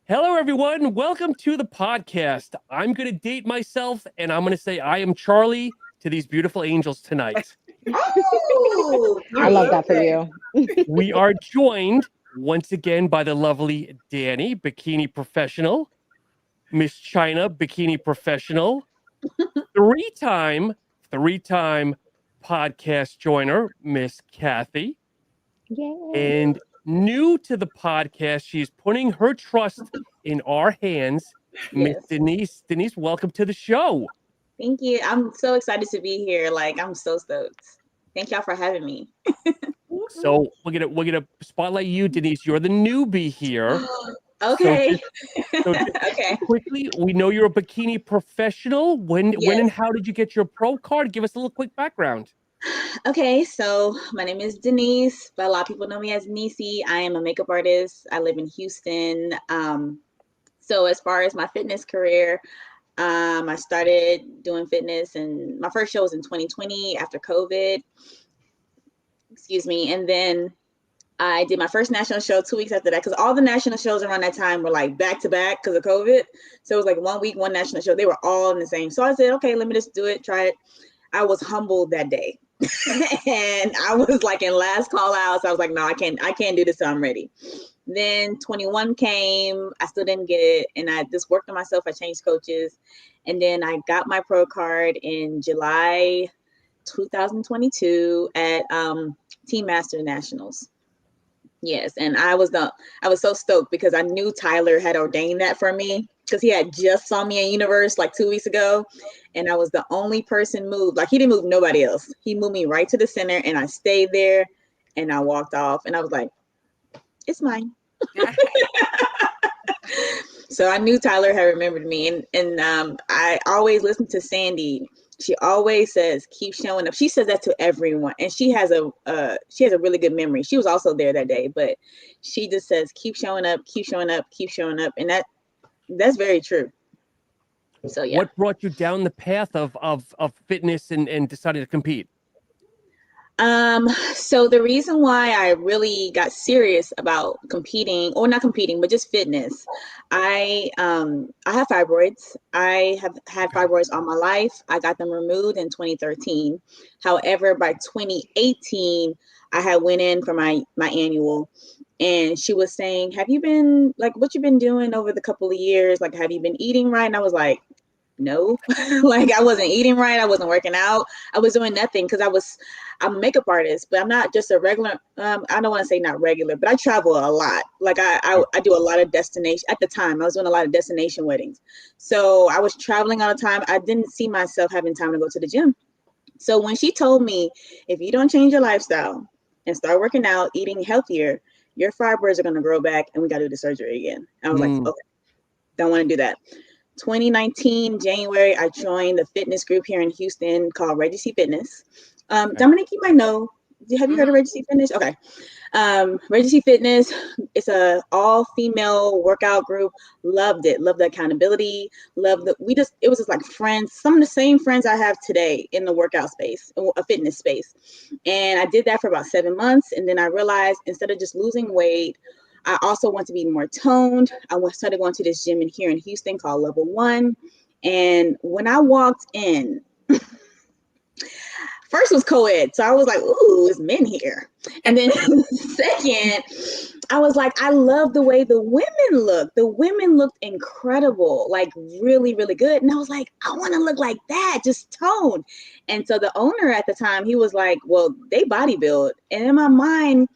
Hello, everyone. Welcome to the podcast. I'm going to date myself, and I'm going to say I am Charlie to these beautiful angels tonight. Oh, I love that for you. We are joined once again by the lovely Danny, Bikini Professional, Miss China, Bikini Professional, three-time podcast joiner, Miss Cathy, Yay. and new to the podcast, she's putting her trust in our hands, Miss Yes. Denise. Denise, welcome to the show. Thank you. I'm so excited to be here. Like, I'm so stoked. Thank y'all for having me. So we're gonna spotlight you, Denise. You're the newbie here. So Okay. just Okay. quickly, we know you're a bikini professional. When Yes. and how did you get your pro card? Give us a little quick background. Okay. So my name is Denise, but a lot of people know me as Nisi. I am a makeup artist. I live in Houston. So as far as my fitness career, I started doing fitness, and my first show was in 2020 after COVID. Excuse me. And then I did my first national show 2 weeks after that, because all the national shows around that time were like back to back because of COVID. So it was like 1 week, one national show. They were all in the same. So I said, okay, let me just do it, try it. I was humbled that day. And I was like in last call out. So I was like, no, I can't do this till I'm ready. Then 21 came, I still didn't get it. And I just worked on myself. I changed coaches. And then I got my pro card in July 2022 at Team Master Nationals. Yes, and I was so stoked because I knew Tyler had ordained that for me, because he had just saw me in Universe like 2 weeks ago, and I was the only person moved. Like, he didn't move nobody else. He moved me right to the center, and I stayed there, and I walked off, and I was like, it's mine. So I knew Tyler had remembered me, and I always listen to Sandy. She always says, keep showing up. She says that to everyone, and she has a really good memory. She was also there that day, but she just says, keep showing up, keep showing up, keep showing up, and that's very true. So yeah. What brought you down the path of fitness and deciding to compete? So the reason why I really got serious about competing, or not competing, but just fitness, I have fibroids. I have had fibroids all my life. I got them removed in 2013. However, by 2018, I had went in for my annual, and she was saying, have you been, like, what you been doing over the couple of years? Like, have you been eating right? And I was like, no. Like, I wasn't eating right. I wasn't working out. I was doing nothing, because I'm a makeup artist, but I'm not just a regular, I don't want to say not regular, but I travel a lot. Like, I do a lot of destination. At the time, I was doing a lot of destination weddings. So I was traveling all the time. I didn't see myself having time to go to the gym. So when she told me, if you don't change your lifestyle and start working out, eating healthier, your fibroids are going to grow back, and we got to do the surgery again. I was like, okay, don't want to do that. 2019 January, I joined the fitness group here in Houston called Regency Fitness. Dominic, you might know. Have you heard of Regency Fitness? Okay. Regency Fitness, it's a all-female workout group. Loved it. Loved the accountability. It was just like friends, some of the same friends I have today in the workout space, a fitness space. And I did that for about 7 months. And then I realized, instead of just losing weight, I also want to be more toned. I started going to this gym here in Houston called Level 1. And when I walked in, first was co-ed. So I was like, ooh, it's men here. And then second, I was like, I love the way the women look. The women looked incredible, like really, really good. And I was like, I want to look like that, just toned. And so the owner at the time, he was like, well, they bodybuild. And in my mind,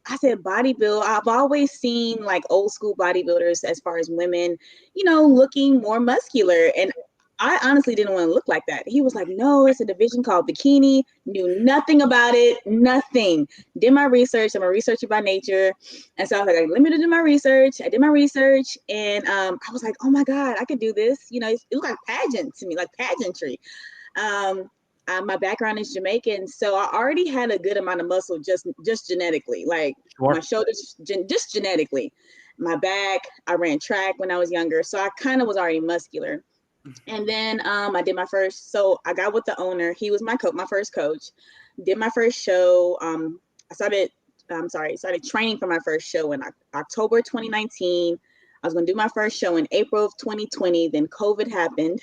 I said, bodybuild. I've always seen like old school bodybuilders, as far as women, looking more muscular. And I honestly didn't want to look like that. He was like, no, it's a division called Bikini. Knew nothing about it, nothing. Did my research. I'm a researcher by nature. And so I was like, let me do my research. I did my research. And I was like, oh my God, I could do this. It looked like pageant to me, like pageantry. My background is Jamaican, so I already had a good amount of muscle just genetically, like my shoulders, just genetically. My back, I ran track when I was younger, so I kind of was already muscular. And then I did my first, so I got with the owner. He was my first coach. Did my first show. I started training for my first show in October 2019. I was going to do my first show in April of 2020. Then COVID happened.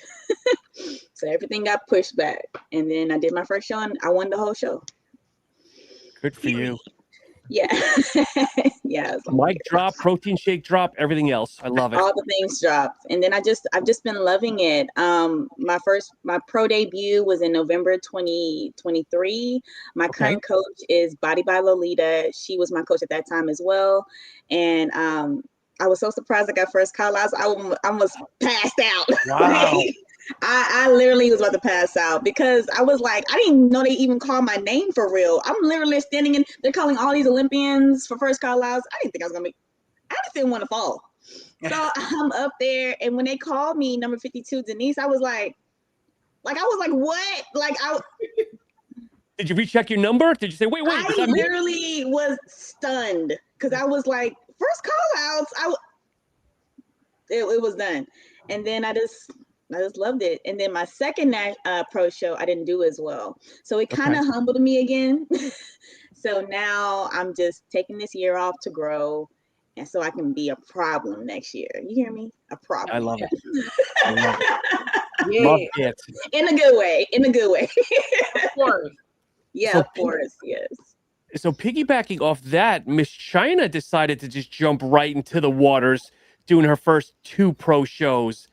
So everything got pushed back. And then I did my first show and I won the whole show. Good for you. Yeah. Yeah. Mic drop, protein shake drop, everything else. I love it. All the things dropped. And then I've just been loving it. My pro debut was in November 2023. My current coach is Body by Lolita. She was my coach at that time as well. And I was so surprised I got first call outs. I almost passed out. Wow. I literally was about to pass out because I was like, I didn't know they even called my name for real. I'm literally standing in, they're calling all these Olympians for first call outs. I didn't think I was gonna I just didn't want to fall. So I'm up there, and when they called me number 52, Denise, I was like what? Did you recheck your number? Did you say, wait, I literally was stunned because I was like, first call outs. It was done. And then I just loved it. And then my second pro show, I didn't do as well. So it kind of humbled me again. So now I'm just taking this year off to grow. And so I can be a problem next year. You hear me? A problem. I love it. I love it. Yeah. Love it. In a good way. In a good way. Of course. Yeah, So of course. Yes. So piggybacking off that, Miss China decided to just jump right into the waters, doing her first 2 pro shows.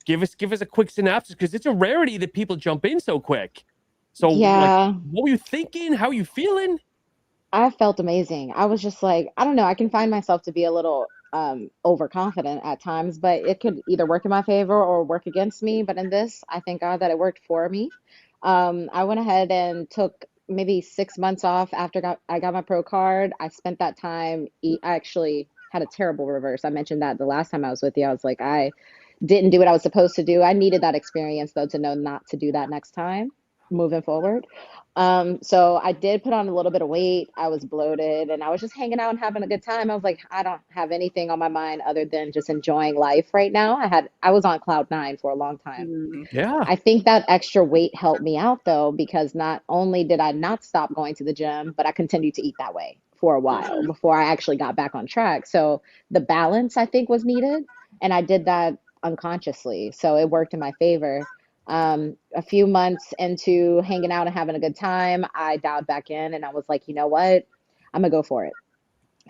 Give us a quick synopsis, because it's a rarity that people jump in so quick. So Yeah. like, what were you thinking? How are you feeling? I felt amazing. I was just like, I don't know, I can find myself to be a little overconfident at times, but it could either work in my favor or work against me. But in this, I thank God that it worked for me. I went ahead and took maybe 6 months off after I got my pro card. I spent that time, I actually had a terrible reverse. I mentioned that the last time I was with you. I was like, I didn't do what I was supposed to do. I needed that experience though to know not to do that next time moving forward. So I did put on a little bit of weight. I was bloated and I was just hanging out and having a good time. I was like, I don't have anything on my mind other than just enjoying life right now. I was on cloud 9 for a long time. Yeah. I think that extra weight helped me out though, because not only did I not stop going to the gym, but I continued to eat that way for a while before I actually got back on track. So the balance I think was needed, and I did that unconsciously. So it worked in my favor. A few months into hanging out and having a good time, I dialed back in and I was like, you know what? I'm gonna go for it.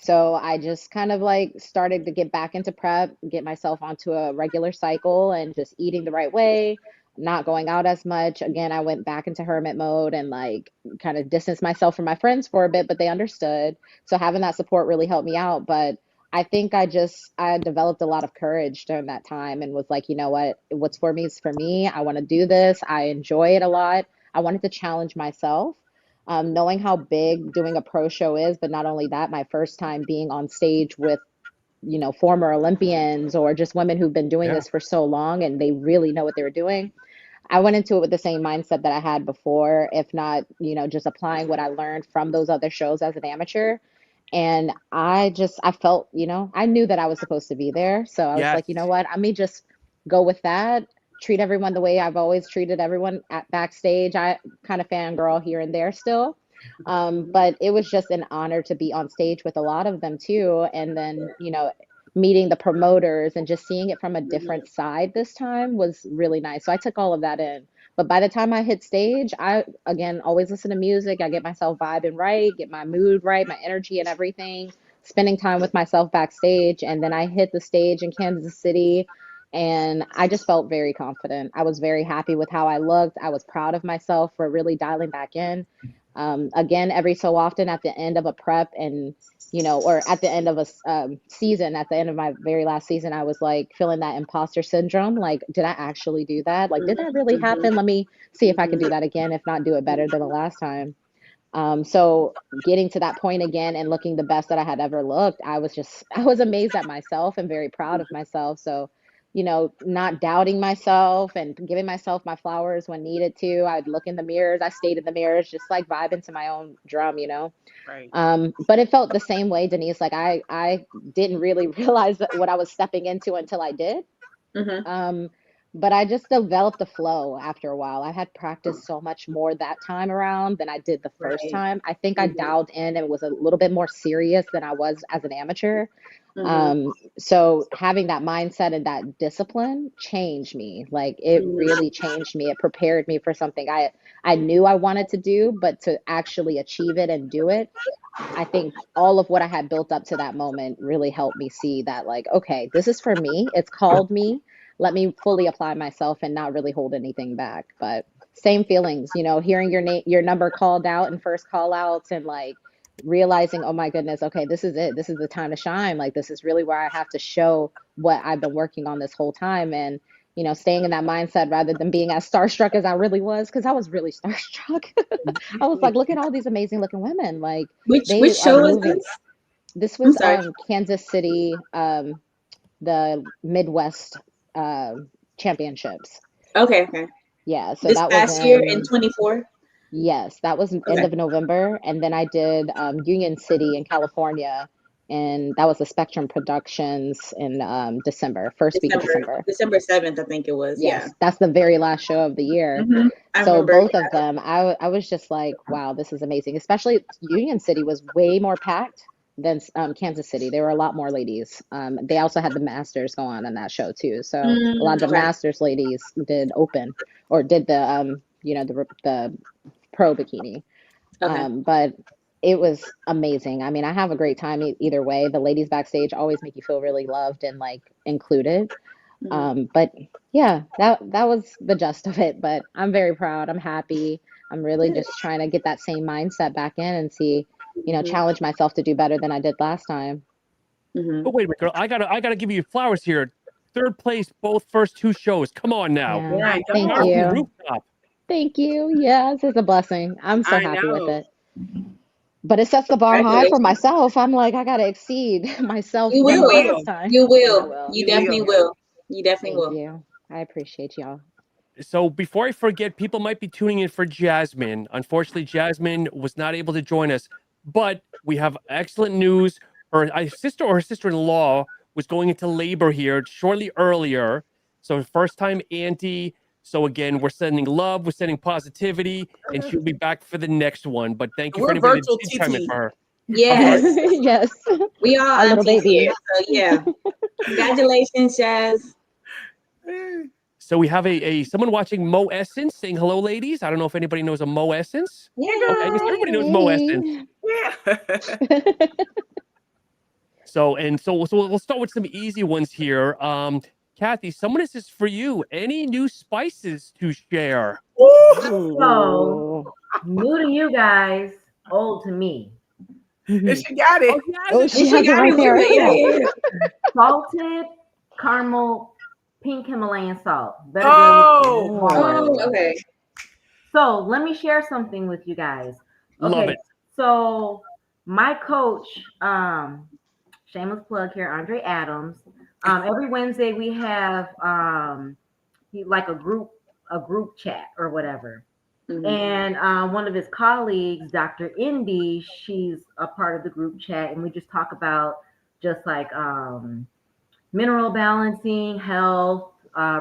So I just kind of like started to get back into prep, get myself onto a regular cycle and just eating the right way, not going out as much. Again, I went back into hermit mode and like kind of distanced myself from my friends for a bit, but they understood. So having that support really helped me out. But I think I developed a lot of courage during that time and was like, you know what, what's for me is for me. I want to do this. I enjoy it a lot. I wanted to challenge myself, knowing how big doing a pro show is, but not only that, my first time being on stage with, you know, former Olympians or just women who've been doing this for so long and they really know what they were doing. I went into it with the same mindset that I had before, if not, you know, just applying what I learned from those other shows as an amateur. And I felt, you know, I knew that I was supposed to be there. So I was like, you know what, I may just go with that, treat everyone the way I've always treated everyone at backstage. I kind of fangirl here and there still. But it was just an honor to be on stage with a lot of them too. And then, you know, meeting the promoters and just seeing it from a different side this time was really nice. So I took all of that in. But by the time I hit stage, I, again, always listen to music. I get myself vibing right, get my mood right, my energy and everything, spending time with myself backstage. And then I hit the stage in Kansas City and I just felt very confident. I was very happy with how I looked. I was proud of myself for really dialing back in. Again, every so often at the end of a prep and, you know, or at the end of a season, at the end of my very last season, I was like feeling that imposter syndrome. Like, did I actually do that? Like, did that really happen? Let me see if I can do that again, if not do it better than the last time. So getting to that point again and looking the best that I had ever looked, I was amazed at myself and very proud of myself. So, you know, not doubting myself and giving myself my flowers when needed to. I'd look in the mirrors. I stayed in the mirrors, just like vibing to my own drum, you know? Right. But it felt the same way, Denise. Like I didn't really realize what I was stepping into until I did. But I just developed a flow after a while. I had practiced so much more that time around than I did the first Right. time. I think I dialed in and was a little bit more serious than I was as an amateur. So having that mindset and that discipline changed me. Like it really changed me. It prepared me for something I knew I wanted to do, but to actually achieve it and do it, I think all of what I had built up to that moment really helped me see that, like, okay, this is for me. It's called me. Let me fully apply myself and not really hold anything back. But same feelings, hearing your name, your number called out in first call outs and like realizing, oh my goodness, okay, this is it. This is the time to shine. Like, this is really where I have to show what I've been working on this whole time. And staying in that mindset rather than being as starstruck as I really was, because I was really starstruck. I was like, look at all these amazing looking women. Like, Which they are show is moving. this? This I'm was sorry. Kansas City, the Midwest championships. Okay. Yeah, so This that was past year in in, 24. yes, that was end Okay. of November. And then I did Union City in California, and that was the Spectrum Productions in December, first week of December. December 7th, I think it was. Yeah. Yes, that's the very last show of the year. I So remember. both of them, I was just like, wow, this is amazing. Especially Union City was way more packed than Kansas City. There were a lot more ladies. They also had the Masters go on that show too. So a lot of the Okay. Masters ladies did open or did the the pro bikini. Okay. But it was amazing. I mean, I have a great time either way. The ladies backstage always make you feel really loved and like included. But yeah, that was the gist of it. But I'm very proud. I'm happy. I'm really just trying to get that same mindset back in and see, challenge myself to do better than I did last time. Oh, wait a minute, girl. I gotta give you flowers here. Third place, both first two shows. Come on now. Yeah. I Thank Start from the know. you. rooftop. Thank you. Yes, it's a blessing. I'm so I happy with know. it. But it sets the bar high for Congratulations. myself. I'm like, I gotta exceed myself You one You more will. this will. time. You I will. will. You You definitely will. will. You definitely Thank will. you. I appreciate y'all. So before I forget, people might be tuning in for Jasmine. Unfortunately, Jasmine was not able to join us, but we have excellent news. Her sister or her sister-in-law was going into labor here shortly earlier. So first time auntie. So again, we're sending love, we're sending positivity, and she'll be back for the next one. But thank you for We're anybody that virtual did chime in TT. for her. I'm sorry. Yes. Yes. We all Our little aunties here. baby. So yeah. Congratulations, Jazz. So we have a someone watching Mo Essence saying hello, ladies. I don't know if anybody knows a Mo Essence. Yeah. Okay, I guess everybody knows Mo Essence. Hey. Yeah. So we'll start with some easy ones here. Cathy, someone is this for you. Any new spices to share? Ooh. Ooh. New to you guys, old to me. And she got it. Oh, she has it right there. Yeah. Salted caramel pink Himalayan salt. Better Oh. than Walmart. Oh, okay. So let me share something with you guys. Love Okay, it. so my coach, shameless plug here, Andre Adams. Every Wednesday we have like a group chat or whatever. And one of his colleagues, Dr. Indy, she's a part of the group chat, and we just talk about just like mineral balancing, health,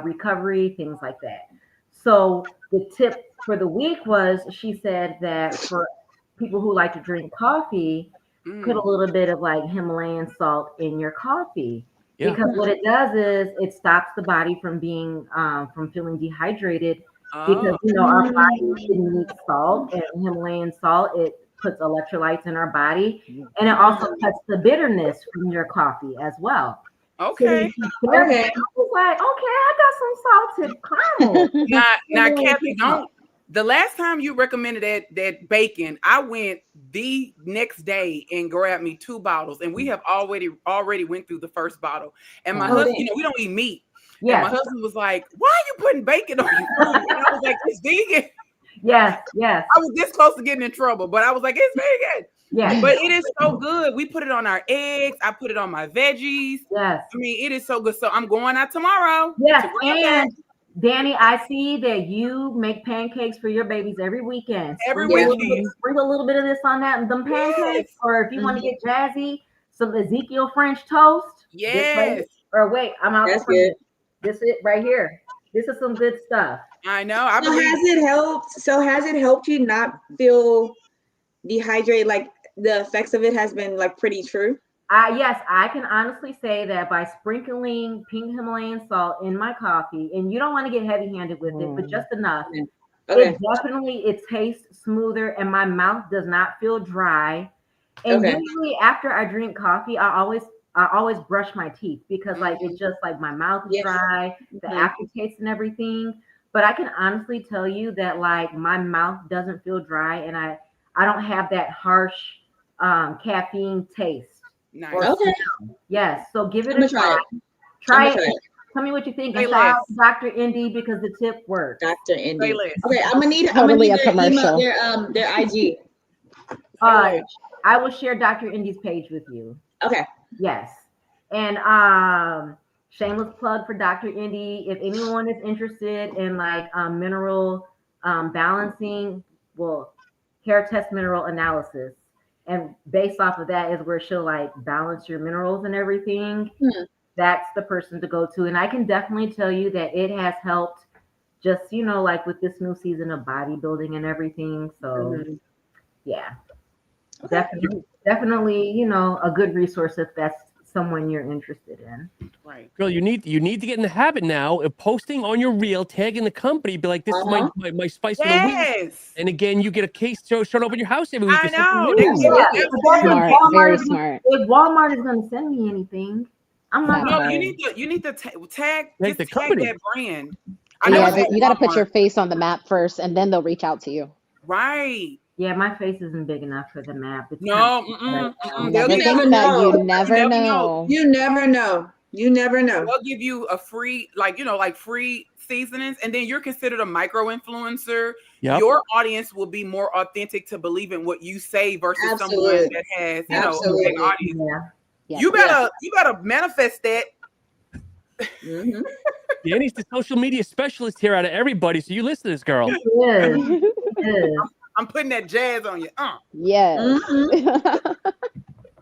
recovery, things like that. So the tip for the week was she said that for people who like to drink coffee, put a little bit of like Himalayan salt in your coffee. Yeah. Because what it does is it stops the body from being from feeling dehydrated because Oh. our body needs salt, and Himalayan salt, it puts electrolytes in our body, and it also cuts the bitterness from your coffee as well. Okay. So I was like, okay, I got some salted caramel. Now, Cathy, don't. The last time you recommended that bacon, I went the next day and grabbed me 2 bottles, and we have already went through the first bottle. And my husband, we don't eat meat. Yeah. And my husband was like, "Why are you putting bacon on your food?" And I was like, "It's vegan." Yes. I was this close to getting in trouble, but I was like, "It's vegan." Yeah. But it is so good. We put it on our eggs. I put it on my veggies. Yes. I mean, it is so good. So I'm going out tomorrow. Yes. And Danny, I see that you make pancakes for your babies every weekend. Every weekend. Sprinkle a little bit of this on that and them pancakes. Yes. Or if you want to get jazzy, some Ezekiel French toast. Yes. Or wait, I'm out. That's good. This it right here. This is some good stuff. I know. I So believe. has it helped? So has it helped you not feel dehydrated? Like the effects of it has been like pretty true. Yes, I can honestly say that by sprinkling pink Himalayan salt in my coffee, and you don't want to get heavy-handed with it, but just enough. Okay. It tastes smoother, and my mouth does not feel dry. And Okay. usually after I drink coffee, I always brush my teeth because like it's just like my mouth is Yes. dry, the Mhm. aftertaste and everything. But I can honestly tell you that like my mouth doesn't feel dry, and I don't have that harsh caffeine taste. Nice. Or Okay. smell. Yes. So give it I'm gonna a try try. it. Try I'm gonna it. try it. Tell me what you think. Say And shout out to less. Dr. Indy because the tip works. Dr. Indy. Say less. Okay, I'm gonna need Totally a their email, commercial. their IG. I will share Dr. Indy's page with you. Okay. Yes. And shameless plug for Dr. Indy. If anyone is interested in like mineral balancing, well, hair test mineral analysis. And based off of that is where she'll like balance your minerals and everything. That's the person to go to. And I can definitely tell you that it has helped just, like with this new season of bodybuilding and everything. So yeah. Okay. Definitely, a good resource if that's someone you're interested in. Right. Girl, you need to get in the habit now of posting on your reel, tagging the company, be like, this is my spice of the week. Yes. And again, you get a case showing up in your house every week. I or something know. new. They give you Absolutely. absolutely. Smart, very smart. If Walmart is going to send me anything, I'm not. That No, part. you need to tag Like the tag company. that brand. I know Yeah, it's at you got to put Walmart. your face on the map first, and then they'll reach out to you. Right. Yeah, my face isn't big enough for the map. It's No. right now. They'll Never give think you, that. know. You never never know. know. You never know. You never know. they'll give you a free, like free seasonings, and then you're considered a micro influencer. Yep. Your audience will be more authentic to believe in what you say versus someone Absolutely. that has, a Absolutely. big audience. Yeah. Yes. You better manifest that. Mhm. Danny's the social media specialist here out of everybody, so you listen to this girl. It is. It is. I'm putting that jazz on you. Yes.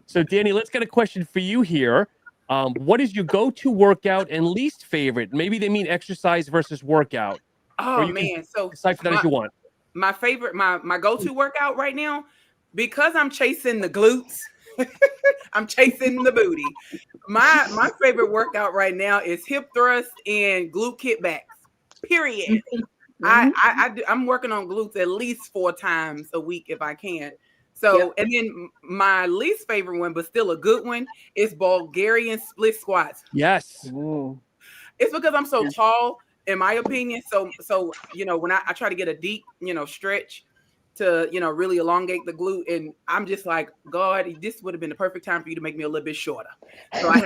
So, Danny, let's get a question for you here. What is your go-to workout and least favorite? Maybe they mean exercise versus workout. Oh you can man, so decipher that as you want. my favorite, my go-to workout right now, because I'm chasing the glutes, I'm chasing the booty. My favorite workout right now is hip thrust and glute kickbacks. Period. I'm working on glutes at least 4 times a week if I can. So, and then my least favorite one, but still a good one, is Bulgarian split squats. Yes. Ooh. It's because I'm so tall, in my opinion. So when I try to get a deep, stretch to, really elongate the glute, and I'm just like, God, this would have been the perfect time for you to make me a little bit shorter. So I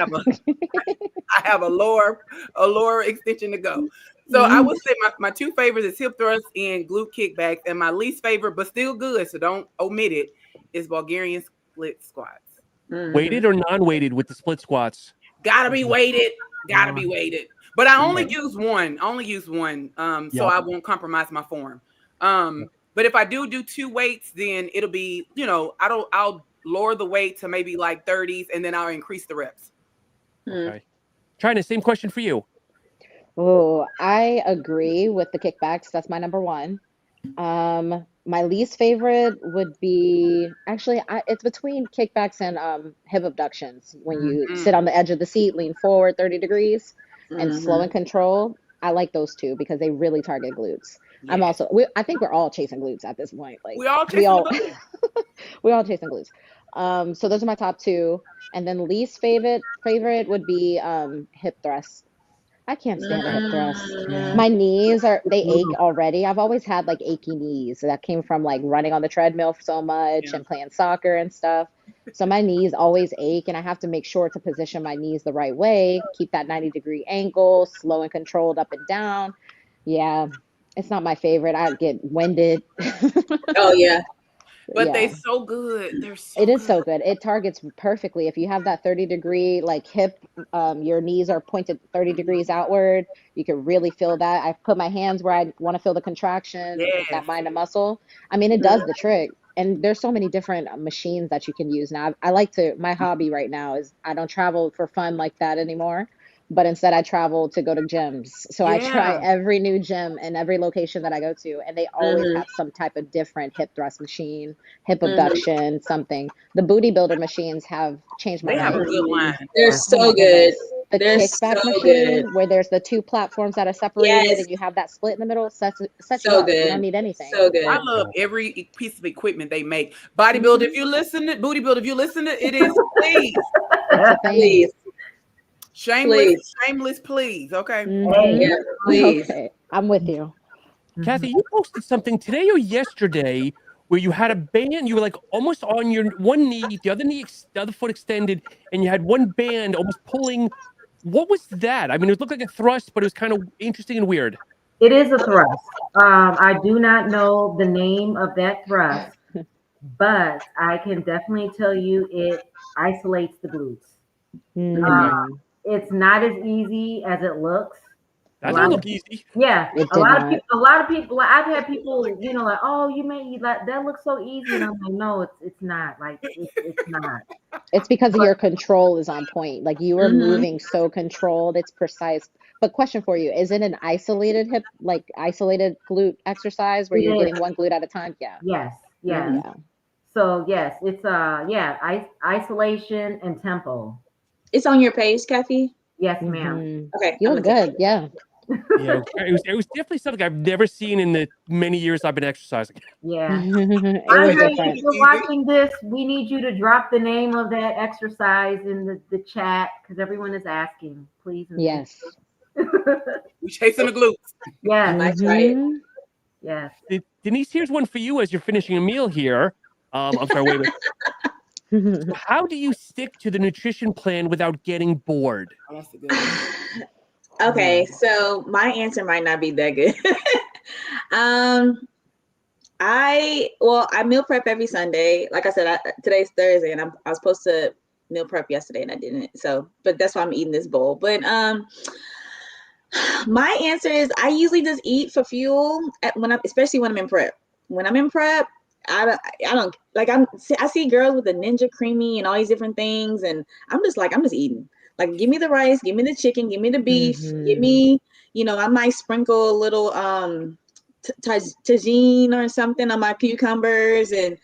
have a lower extension to go. So I would say my 2 favorites is hip thrust and glute kickbacks, and my least favorite, but still good, so don't omit it, is Bulgarian split squats. Weighted or non-weighted with the split squats? Gotta be weighted. But I only use one. So I won't compromise my form. But if I do 2 weights, then it'll be, I'll lower the weight to maybe like 30s, and then I'll increase the reps. Okay. China, same question for you. Oh, I agree with the kickbacks. That's my number one. My least favorite would be actually it's between kickbacks and hip abductions. When you sit on the edge of the seat, lean forward 30 degrees, and slow and control. I like those 2 because they really target glutes. Yeah. I think we're all chasing glutes at this point. Like We all chasing we all chasing glutes. So those are my top 2, and then least favorite would be hip thrusts. I can't stand a hip thrust. My knees they ache already. I've always had like achy knees. That came from like running on the treadmill so much and playing soccer and stuff. So my knees always ache, and I have to make sure to position my knees the right way, keep that 90-degree angle, slow and controlled up and down. Yeah, it's not my favorite. I get winded. Oh yeah. But they're so good. It is so good. It targets perfectly. If you have that 30-degree like hip, your knees are pointed 30 degrees outward. You can really feel that. I put my hands where I want to feel the contraction, that mind and muscle. I mean, it does the trick. And there's so many different machines that you can use now. My hobby right now is I don't travel for fun like that anymore. but instead I travel to go to gyms. So I try Yeah. every new gym and every location that I go to, and they always have some type of different hip thrust machine, hip abduction, something. The booty builder machines have changed my They have a life. good line. They're Oh so my good. goodness. The They're kickback so machine good. where there's the two platforms that are separated Yes. and you have that split in the middle sets you So up. You don't good. need anything. So good. I love every piece of equipment they make. Bodybuilder, if you listen to Booty Builder, if you listen to it is, please. It's a thing. Please. Shameless, please. Okay. Mhm. Yeah, please. Okay, I'm with you. Kathy, you posted something today or yesterday where you had a band. You were like almost on your one knee, the other foot extended, and you had one band almost pulling. What was that? I mean, it looked like a thrust, but it was kind of interesting and weird. It is a thrust. I do not know the name of that thrust, but I can definitely tell you it isolates the glutes. Mm. It's not as easy as it looks. That didn't look easy. Yeah, It a did lot not. of people. A lot of people. Like, I've had people, you know, like, oh, you made like that looks so easy, and I'm like, no, it's not. Like, it's not. It's because of your control is on point. Like you are moving so controlled, it's precise. But question for you, is it an isolated hip, like isolated glute exercise where It you're is. getting one glute at a time? Yeah. Yes, yes. Yeah. So yes, it's isolation and tempo. It's on your page, Kathy? Yes, ma'am. Mhm. Okay. You I'm look gonna take good. Yeah. Yeah, it was definitely something I've never seen in the many years I've been exercising. Yeah. It was Andre, different. if you're watching this, we need you to drop the name of that exercise in the chat because everyone is asking. Please. And Yes. We chasing the glutes. Yes. That's right. Mhm. Yes. Denise, here's one for you as you're finishing a meal here. I'm sorry, wait. How do you stick to the nutrition plan without getting bored? Oh, that's a good one. Okay, so my answer might not be that good. I meal prep every Sunday. Like I said, today's Thursday, and I was supposed to meal prep yesterday, and I didn't. So, but that's why I'm eating this bowl. But my answer is I usually just eat for fuel especially when I'm in prep. When I'm in prep, I don't like I see girls with the Ninja Creamy and all these different things, and I'm just eating. Like, give me the rice, give me the chicken, give me the beef, give me, I might sprinkle a little tagine or something on my cucumbers, and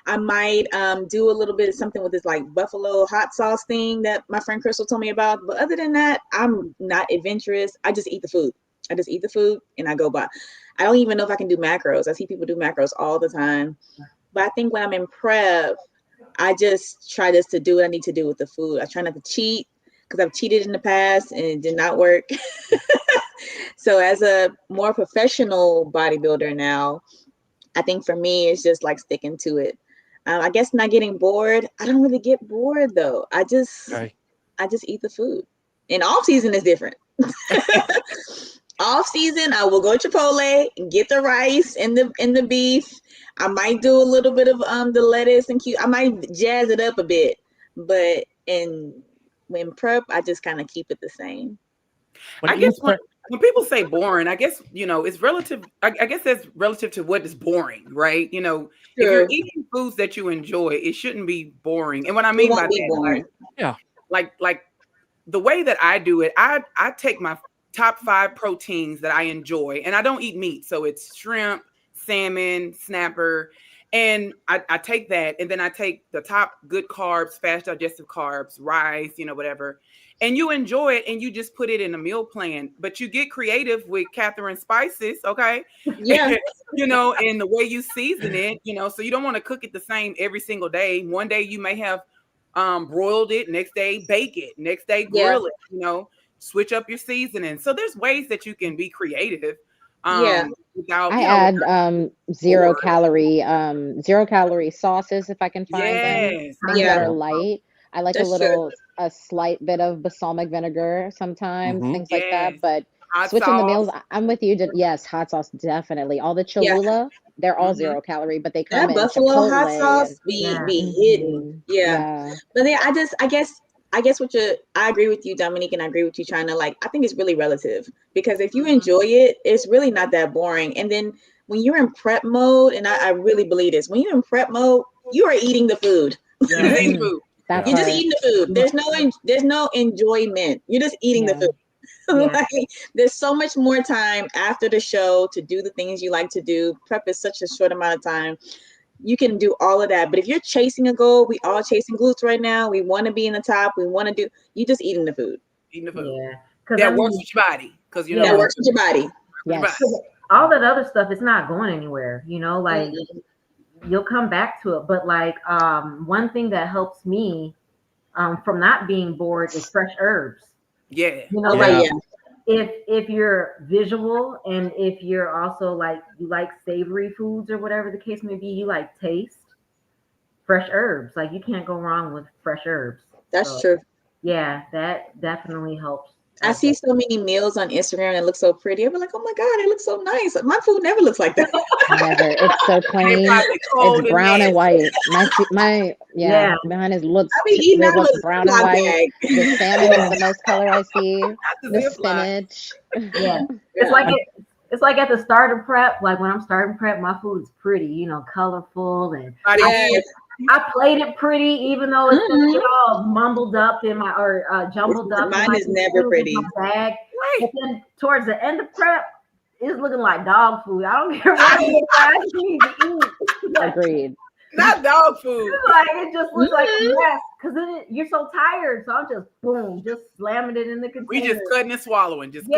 I might do a little bit of something with this like buffalo hot sauce thing that my friend Crystal told me about. But other than that, I'm not adventurous. I just eat the food. And I go by. I don't even know if I can do macros. I see people do macros all the time. But I think when I'm in prep, I just try just to do what I need to do with the food. I try not to cheat because I've cheated in the past and it did not work. So as a more professional bodybuilder now, I think for me, it's just like sticking to it. I guess not getting bored. I don't really get bored though. I just eat the food. And off season is different. Off season, I will go to Chipotle and get the rice and the beef. I might do a little bit of the lettuce and I might jazz it up a bit. But when prep, I just kind of keep it the same. I guess when people say boring, I guess, it's relative. I guess that's relative to what is boring, right? If you're eating foods that you enjoy, it shouldn't be boring. And what I mean by that, like the way that I do it, I take my top 5 proteins that I enjoy, and I don't eat meat. So it's shrimp, salmon, snapper. And I take that, and then I take the top good carbs, fast digestive carbs, rice, whatever. And you enjoy it, and you just put it in a meal plan. But you get creative with Catherine spices, okay? Yeah. And the way you season it, so you don't want to cook it the same every single day. One day you may have broiled it, next day bake it, next day grill it, switch up your seasoning. So there's ways that you can be creative. Without, I add zero calorie sauces if I can find them. Things that are light. I like a slight bit of balsamic vinegar sometimes, things like that. But hot switching sauce. the meals, I'm with you. Yes, hot sauce definitely. All the Cholula, they're all 0 calorie, but they come in buffalo Chipotle hot sauce be hidden. But then I guess I agree with you, Dominique, and I agree with you, China. Like, I think it's really relative because if you enjoy it, it's really not that boring. And then when you're in prep mode, and I really believe this, when you're in prep mode, you are eating the food. That You're just part. eating the food. There's no enjoyment. You're just eating the Yeah. food. Yeah. Like, there's so much more time after the show to do the things you like to do. Prep is such a short amount of time. You can do all of that. But if you're chasing a goal, we all chasing glutes right now. We want to be in the top. We want to do. You just eating the food. Eating the food. Yeah. Because That works with your body. Because you know That works with your body. Yes. all that other stuff is not going anywhere. You know, like you'll come back to it. But like one thing that helps me from not being bored is fresh herbs. Yeah. You know, Yeah. like if you're visual and if you're also like you like savory foods or whatever the case may be, you like taste, fresh herbs. Like you can't go wrong with fresh herbs. That's true. Yeah, that definitely helps. I see so many meals on Instagram that look so pretty. I'm like, oh my God, it looks so nice. My food never looks like that. Never. It's so plain. It's brown and white. Mine looks I be eating out of a brown and Ziploc white. bag. The salmon is the most color I see. The spinach. Yeah. It's like at the start of prep, like when I'm starting prep, my food's pretty, you know, colorful, and I played it pretty, even though it's you know, mumbled up in my jumbled up. Mine is never pretty. Bag. But then towards the end of prep, it's looking like dog food. I don't care what I need to eat. Agreed. Not dog food. Like it just looks like a mess because then you're so tired. So I'm just slamming it in the container. We just cutting and swallowing. Just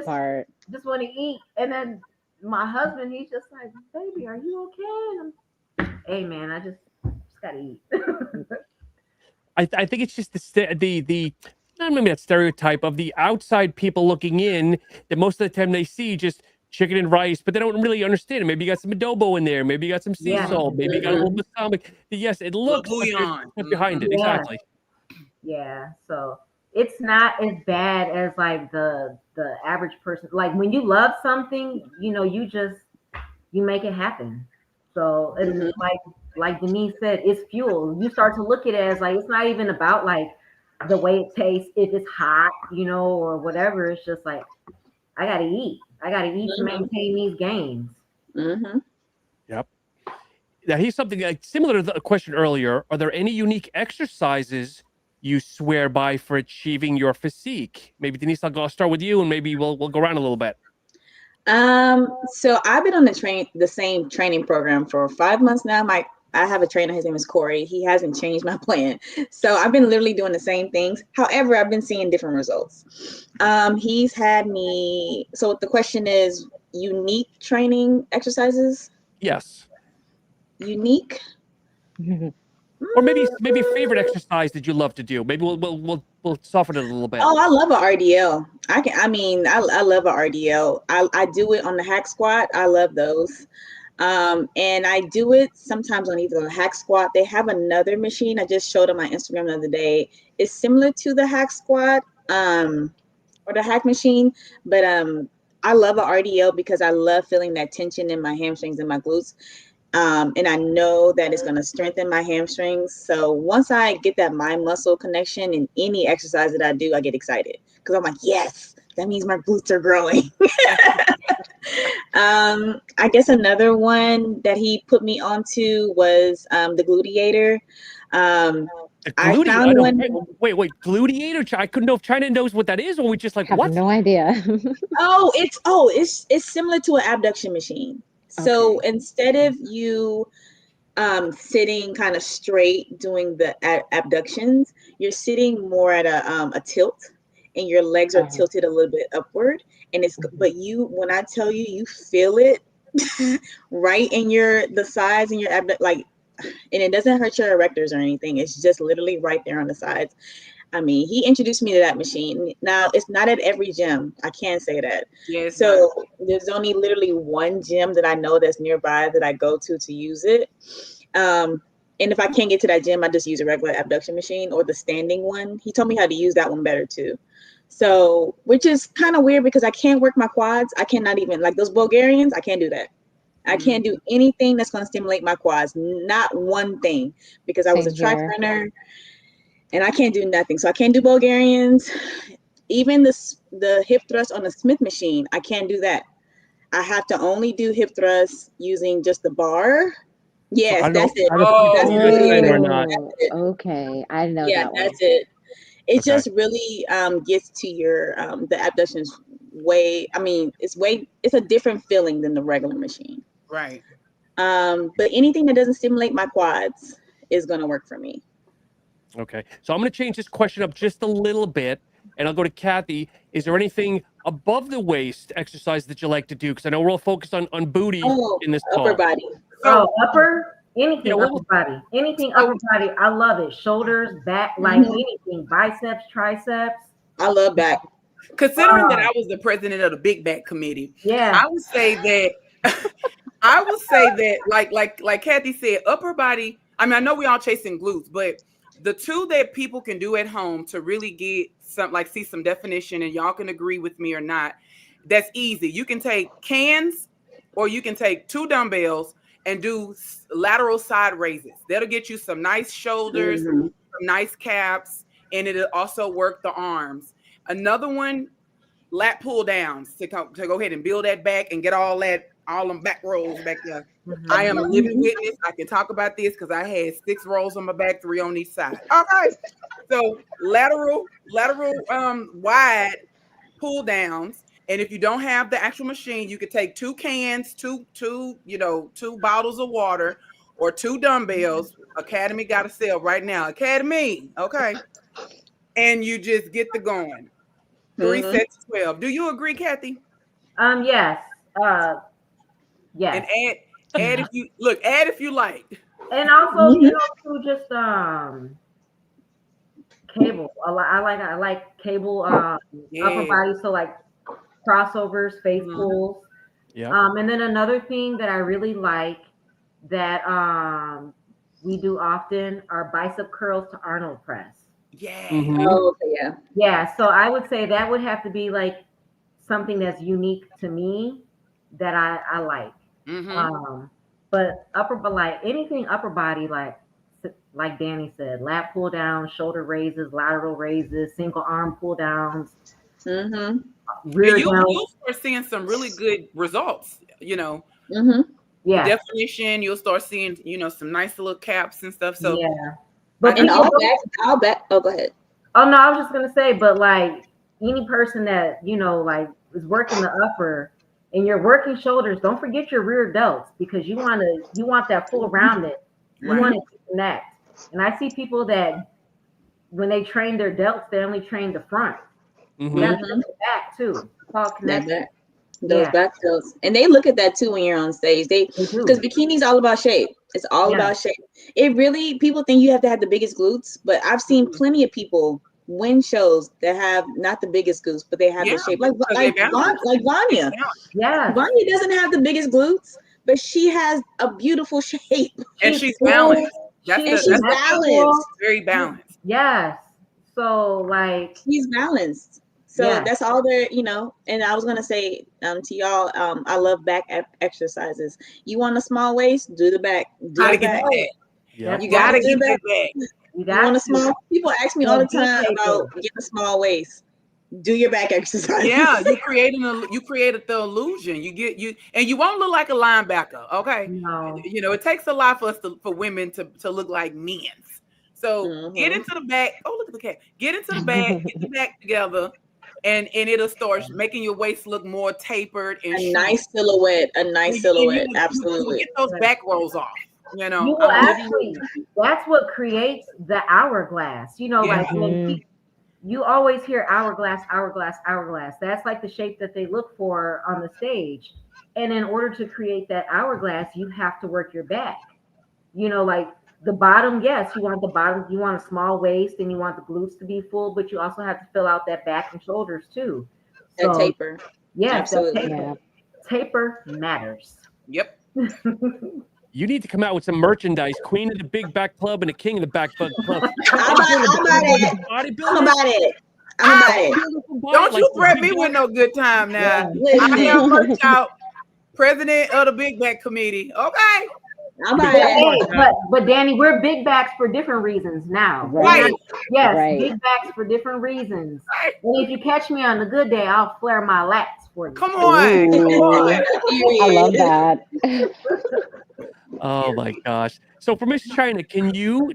part. Just want to eat. And then my husband, he's just like, baby, are you okay? And hey man, I just gotta eat. I think it's just the not maybe that stereotype of the outside people looking in that most of the time they see just chicken and rice, but they don't really understand it. Maybe you got some adobo in there, maybe you got some sea salt, maybe you got a little balsamic. Yes, it looks what's behind it. Exactly. Yeah, so it's not as bad as like the average person. Like when you love something, you know, you make it happen. So it's like Denise said, it's fuel. You start to look at it as like it's not even about like the way it tastes, if it's hot, you know, or whatever. It's just like I gotta eat. I gotta eat to maintain these gains. Yep. Now here's something like similar to the question earlier. Are there any unique exercises you swear by for achieving your physique? Maybe Denise, I'll start with you, and maybe we'll go around a little bit. So I've been on the same training program for 5 months now. I have a trainer, his name is Corey. He hasn't changed my plan. So I've been literally doing the same things. However, I've been seeing different results. He's had me, so the question is unique training exercises? Yes. Unique? Or maybe a favorite exercise that you love to do. Maybe we'll soften it a little bit. Oh, I love an RDL. I love an RDL. I do it on the hack squat. I love those. And I do it sometimes on either the hack squat. They have another machine I just showed on my Instagram the other day. It's similar to the hack squat or the hack machine, but I love an RDL because I love feeling that tension in my hamstrings and my glutes. And I know that it's going to strengthen my hamstrings. So once I get that mind muscle connection in any exercise that I do, I get excited because I'm like, yes, that means my glutes are growing. I guess another one that he put me onto was the gluteator. I found one. Wait, gluteator? I couldn't know if China knows what that is, or we just like have what? No idea. It's similar to an abduction machine. So instead of you sitting kind of straight doing the abductions, you're sitting more at a tilt, and your legs are tilted a little bit upward. And it's but when I tell you, you feel it right in the sides and your and it doesn't hurt your erectors or anything. It's just literally right there on the sides. I mean, he introduced me to that machine. Now, it's not at every gym. I can't say that. Yes. So there's only literally one gym that I know that's nearby that I go to use it. And if I can't get to that gym, I just use a regular abduction machine or the standing one. He told me how to use that one better too. So, which is kind of weird because I can't work my quads. I cannot even, like those Bulgarians, I can't do that. I can't do anything that's going to stimulate my quads. Not one thing, because I was a track runner. And I can't do nothing. So I can't do Bulgarians. Even the hip thrust on the Smith machine, I can't do that. I have to only do hip thrusts using just the bar Yes, I don't that's know. it. I don't know if That's it's really explain it. or not. That's it. Okay, I know Yeah, that one. that's it. It Okay. just really gets to your the abductions way. I mean, it's a different feeling than the regular machine. Right. But anything that doesn't stimulate my quads is gonna work for me. Okay. So I'm going to change this question up just a little bit, and I'll go to Cathy. Is there anything above the waist exercise that you like to do? Because I know we're all focused on booty Oh, in this upper call. body. Oh, anything Yeah, upper body, anything upper body. I love it. Shoulders, back, like anything, biceps, triceps. I love back. Considering that I was the president of the Big Back Committee, Yeah. I would say that like Cathy said, upper body. I mean, I know we all chasing glutes, but the two that people can do at home to really get some, like, see some definition, and y'all can agree with me or not, that's easy. You can take cans, or you can take 2 dumbbells and do lateral side raises. That'll get you some nice shoulders, some nice caps, and it'll also work the arms. Another one, lat pull downs to go ahead and build that back and get all them back rolls back there. I am a living witness. I can talk about this because I had 6 rolls on my back, 3 on each side. All right. So lateral wide pull downs. And if you don't have the actual machine, you could take 2 cans, two bottles of water, or 2 dumbbells. Academy got a sale right now. Academy, okay. And you just get the going. 3 sets of 12. Do you agree, Cathy? Yes. Yes. And add if you like. And also, too, just cable. I like cable upper body, so like crossovers, face pulls. Yeah. And then another thing that I really like that we do often are bicep curls to Arnold press. Yeah. Oh, okay, yeah. Yeah, so I would say that would have to be like something that's unique to me that I like. But anything upper body, like Danny said, lat pull down, shoulder raises, lateral raises, single arm pull downs. Rear you'll start seeing some really good results. Yeah. Definition. You'll start seeing some nice little caps and stuff. So yeah. But all back. Oh, go ahead. Oh no, I was just gonna say, but like any person that like is working the upper and you're working shoulders, don't forget your rear delts, because you want that full rounded. You want it to connect. And I see people that when they train their delts, they only train the front. You have to the back too. It's all connected. Those back delts, and they look at that too when you're on stage. Because bikini's all about shape. It's all about shape. It really, people think you have to have the biggest glutes, but I've seen plenty of people win shows that have not the biggest glutes, but they have the shape. Like Vanya. Yeah. Vanya doesn't have the biggest glutes, but she has a beautiful shape. And she's balanced. She's balanced. Very balanced. Yes. So like she's balanced. So that's all there, and I was going to say to y'all, I love back exercises. You want a small waist? Do the back. Gotta get that. Yeah. You got to get that back. You want a small? People ask me all the time about getting a small waist. Do your back exercise. Yeah, you created the illusion. And you won't look like a linebacker. Okay. No. It takes a lot for women to look like men's. So get into the back. Oh, look at the cat. Get into the back. Get the back together. And it'll start making your waist look more tapered and a nice silhouette. Absolutely. You get those back rolls off. You will actually, that's what creates the hourglass. Like when you always hear hourglass. That's like the shape that they look for on the stage. And in order to create that hourglass, you have to work your back. Like the bottom, yes, you want the bottom, you want a small waist and you want the glutes to be full, but you also have to fill out that back and shoulders too. So, that taper. Yes, that taper matters. Yep. You need to come out with some merchandise. Queen of the Big Back Club and the King of the Back Club. I'm about it. Don't you threaten me with no good time now. I have merch out. President of the Big Back Committee. Okay. But Danny, we're big backs for different reasons now. Right. Yes, big backs for different reasons. And if you catch me on the good day, I'll flare my lats for you. Come on. I love that. Oh my gosh. So for Miss China, can you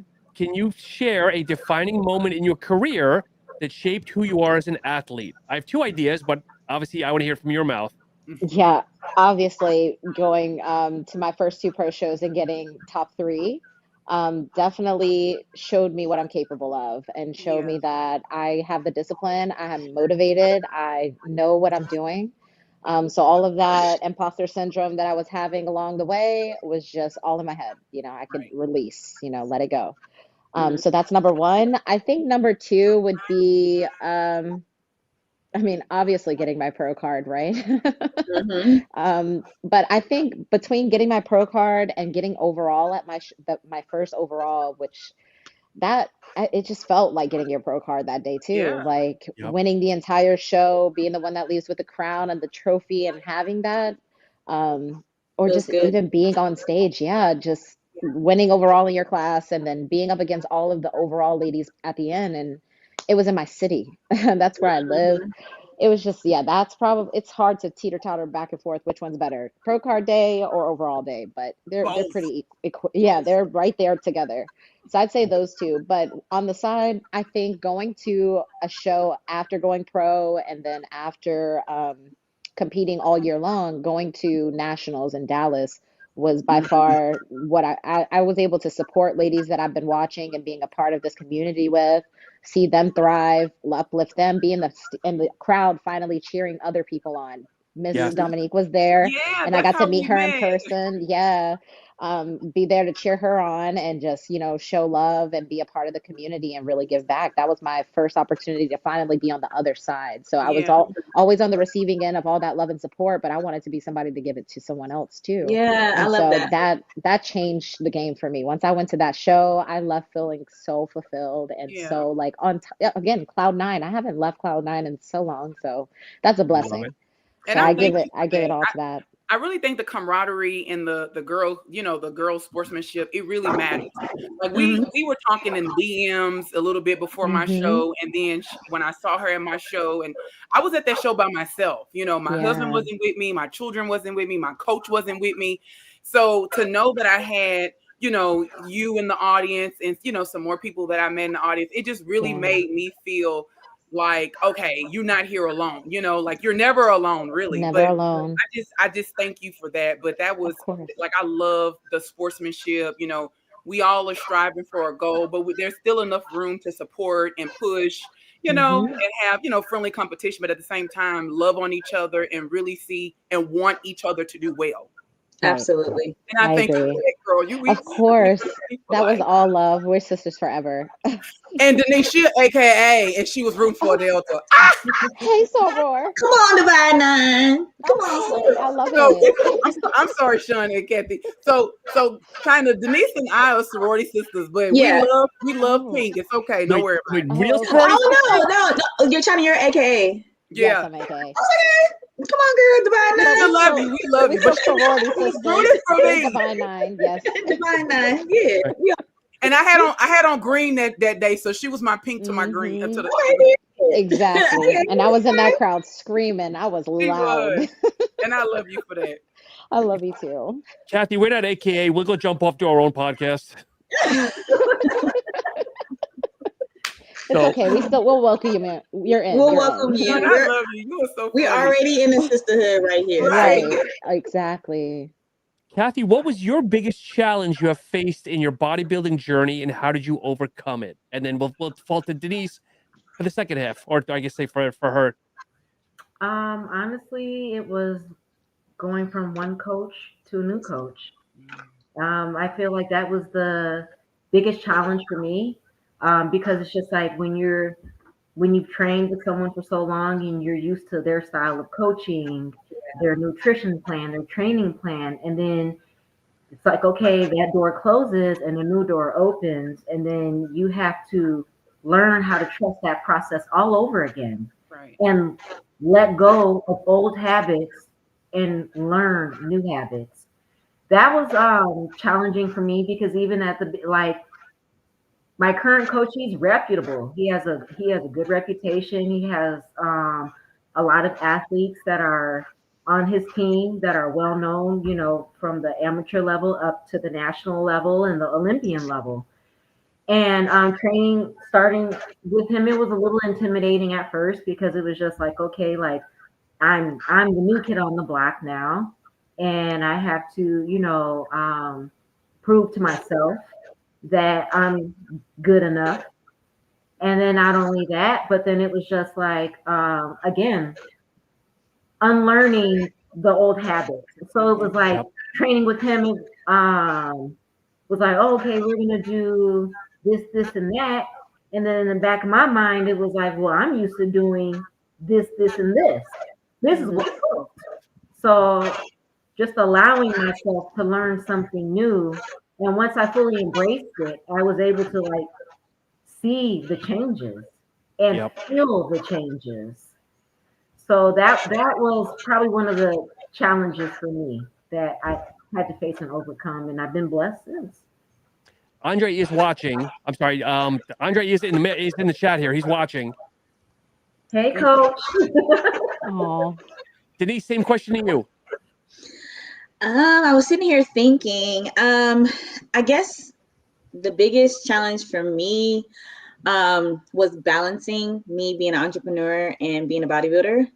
share a defining moment in your career that shaped who you are as an athlete? I have two ideas, but obviously I want to hear from your mouth. Yeah, obviously going to my first two pro shows and getting top three definitely showed me what I'm capable of and showed Yeah. me that I have the discipline, I am motivated, I know what I'm doing. So all of that imposter syndrome that I was having along the way was just all in my head. I could Right. release, let it go. Mhm. So that's number one. I think number two would be, obviously getting my pro card, right? Mhm. But I think between getting my pro card and getting overall at my first overall, which it just felt like getting your pro card that day too, Yeah. like Yep. winning the entire show, being the one that leaves with the crown and the trophy, and having that, or Feels just good. even being on stage, yeah, just winning overall in your class, and then being up against all of the overall ladies at the end, and it was in my city. That's where I live. Mhm. It was just, yeah, that's probably, it's hard to teeter-totter back and forth which one's better, pro card day or overall day, but they're Both. pretty yeah, Both. they're right there together. So I'd say those two. But on the side, I think going to a show after going pro, and then after competing all year long, going to nationals in Dallas was by far what I was able to support ladies that I've been watching and being a part of this community with, see them thrive, uplift them, be in the crowd finally cheering other people on. Miss Yes. Dominique was there, Yeah, and I that's got to how meet we her in met. person. Yeah, be there to cheer her on and just, show love and be a part of the community and really give back. That was my first opportunity to finally be on the other side. So I was Yeah. always on the receiving end of all that love and support, but I wanted to be somebody to give it to someone else too. Yeah, I And love so that. that changed the game for me. Once I went to that show, I left feeling so fulfilled and Yeah. so like again, cloud nine. I haven't left cloud nine in so long, so that's a Love it. blessing. And So I I thank give it you for I give it that. all to that. I really think the camaraderie and the girl, the girl sportsmanship, it really matters. Like Mhm. we were talking in DMs a little bit before my Hmm. show, and then when I saw her at my show, and I was at that show by myself. My husband Yeah. wasn't with me, my children wasn't with me, my coach wasn't with me. So to know that I had, you in the audience, and some more people that I met in the audience, it just really Yeah. made me feel like, okay, you're not here alone. Like you're never alone, really. Never But alone. I just thank you for that. But that was Of course. like, I love the sportsmanship. We all are striving for a goal, but there's still enough room to support and push, Hmm. and have, friendly competition, but at the same time, love on each other and really see and want each other to do well. Right. Absolutely. And I I thank you for agree. that, girl. We Of course. for That was life. all love. We're sisters forever. And Denise, she AKA, and she was rooting for Delta. Hey, Soror. Come on, Divine Nine. Come on, Okay. I sis. love So it. I'm sorry, Sean and Kathy. So kind of Denise and I are sorority sisters, but we Yeah. love Oh. pink. It's okay, don't Wait, worry wait, about it. real Oh, okay. sorority Oh sisters? no. You're trying to your AKA. Yes, Yeah. I'm AK. Okay. Come on, girl, Divine But We Nine. love you. We love we you. But still sorority she was sisters. rooting for Still me. Divine Nine. Yes. Divine Nine. Yeah. Right. We And I had on green that day, so she was my pink to my green to Hmm. the Exactly. okay. And I was in that crowd screaming. I was she was. loud. And I love you for that. I love you too. Kathy, we're not AKA. We'll go jump off to our own podcast. It's So, okay. We'll welcome you, man. You're in. We'll You're welcome in. you. Sean, I love you. You are so We're funny. already in the sisterhood right here. So Right. we Right. Exactly. Kathy, what was your biggest challenge you have faced in your bodybuilding journey, and how did you overcome it? And then we'll fall to Denise for the second half, or I guess say for her. Honestly, it was going from one coach to a new coach. I feel like that was the biggest challenge for me, because it's just like when you've trained with someone for so long and you're used to their style of coaching, their nutrition plan, their training plan, and then it's like, okay, that door closes and a new door opens, and then you have to learn how to trust that process all over again Right. and let go of old habits and learn new habits. That was challenging for me because even at the like my current coach, he's reputable. He has a good reputation. He has a lot of athletes that are on his team that are well known, you know, from the amateur level up to the national level and the Olympian level. And training, starting with him, it was a little intimidating at first because it was just like, okay, like I'm the new kid on the block now, and I have to, you know, prove to myself that I'm good enough. And then not only that, but then it was just like, again, unlearning the old habits. So it was like training with him was like, oh, okay, we're gonna do this, and that. And then in the back of my mind, it was like, well, I'm used to doing this, and this. This is what works. So just allowing myself to learn something new. And once I fully embraced it, I was able to like see the changes and feel the changes. So that was probably one of the challenges for me that I had to face and overcome, and I've been blessed since. Andre is watching. I'm sorry. Andre is in the chat here. He's watching. Hey, coach. Oh, Denise, same question to you. I was sitting here thinking, I guess the biggest challenge for me was balancing me being an entrepreneur and being a bodybuilder.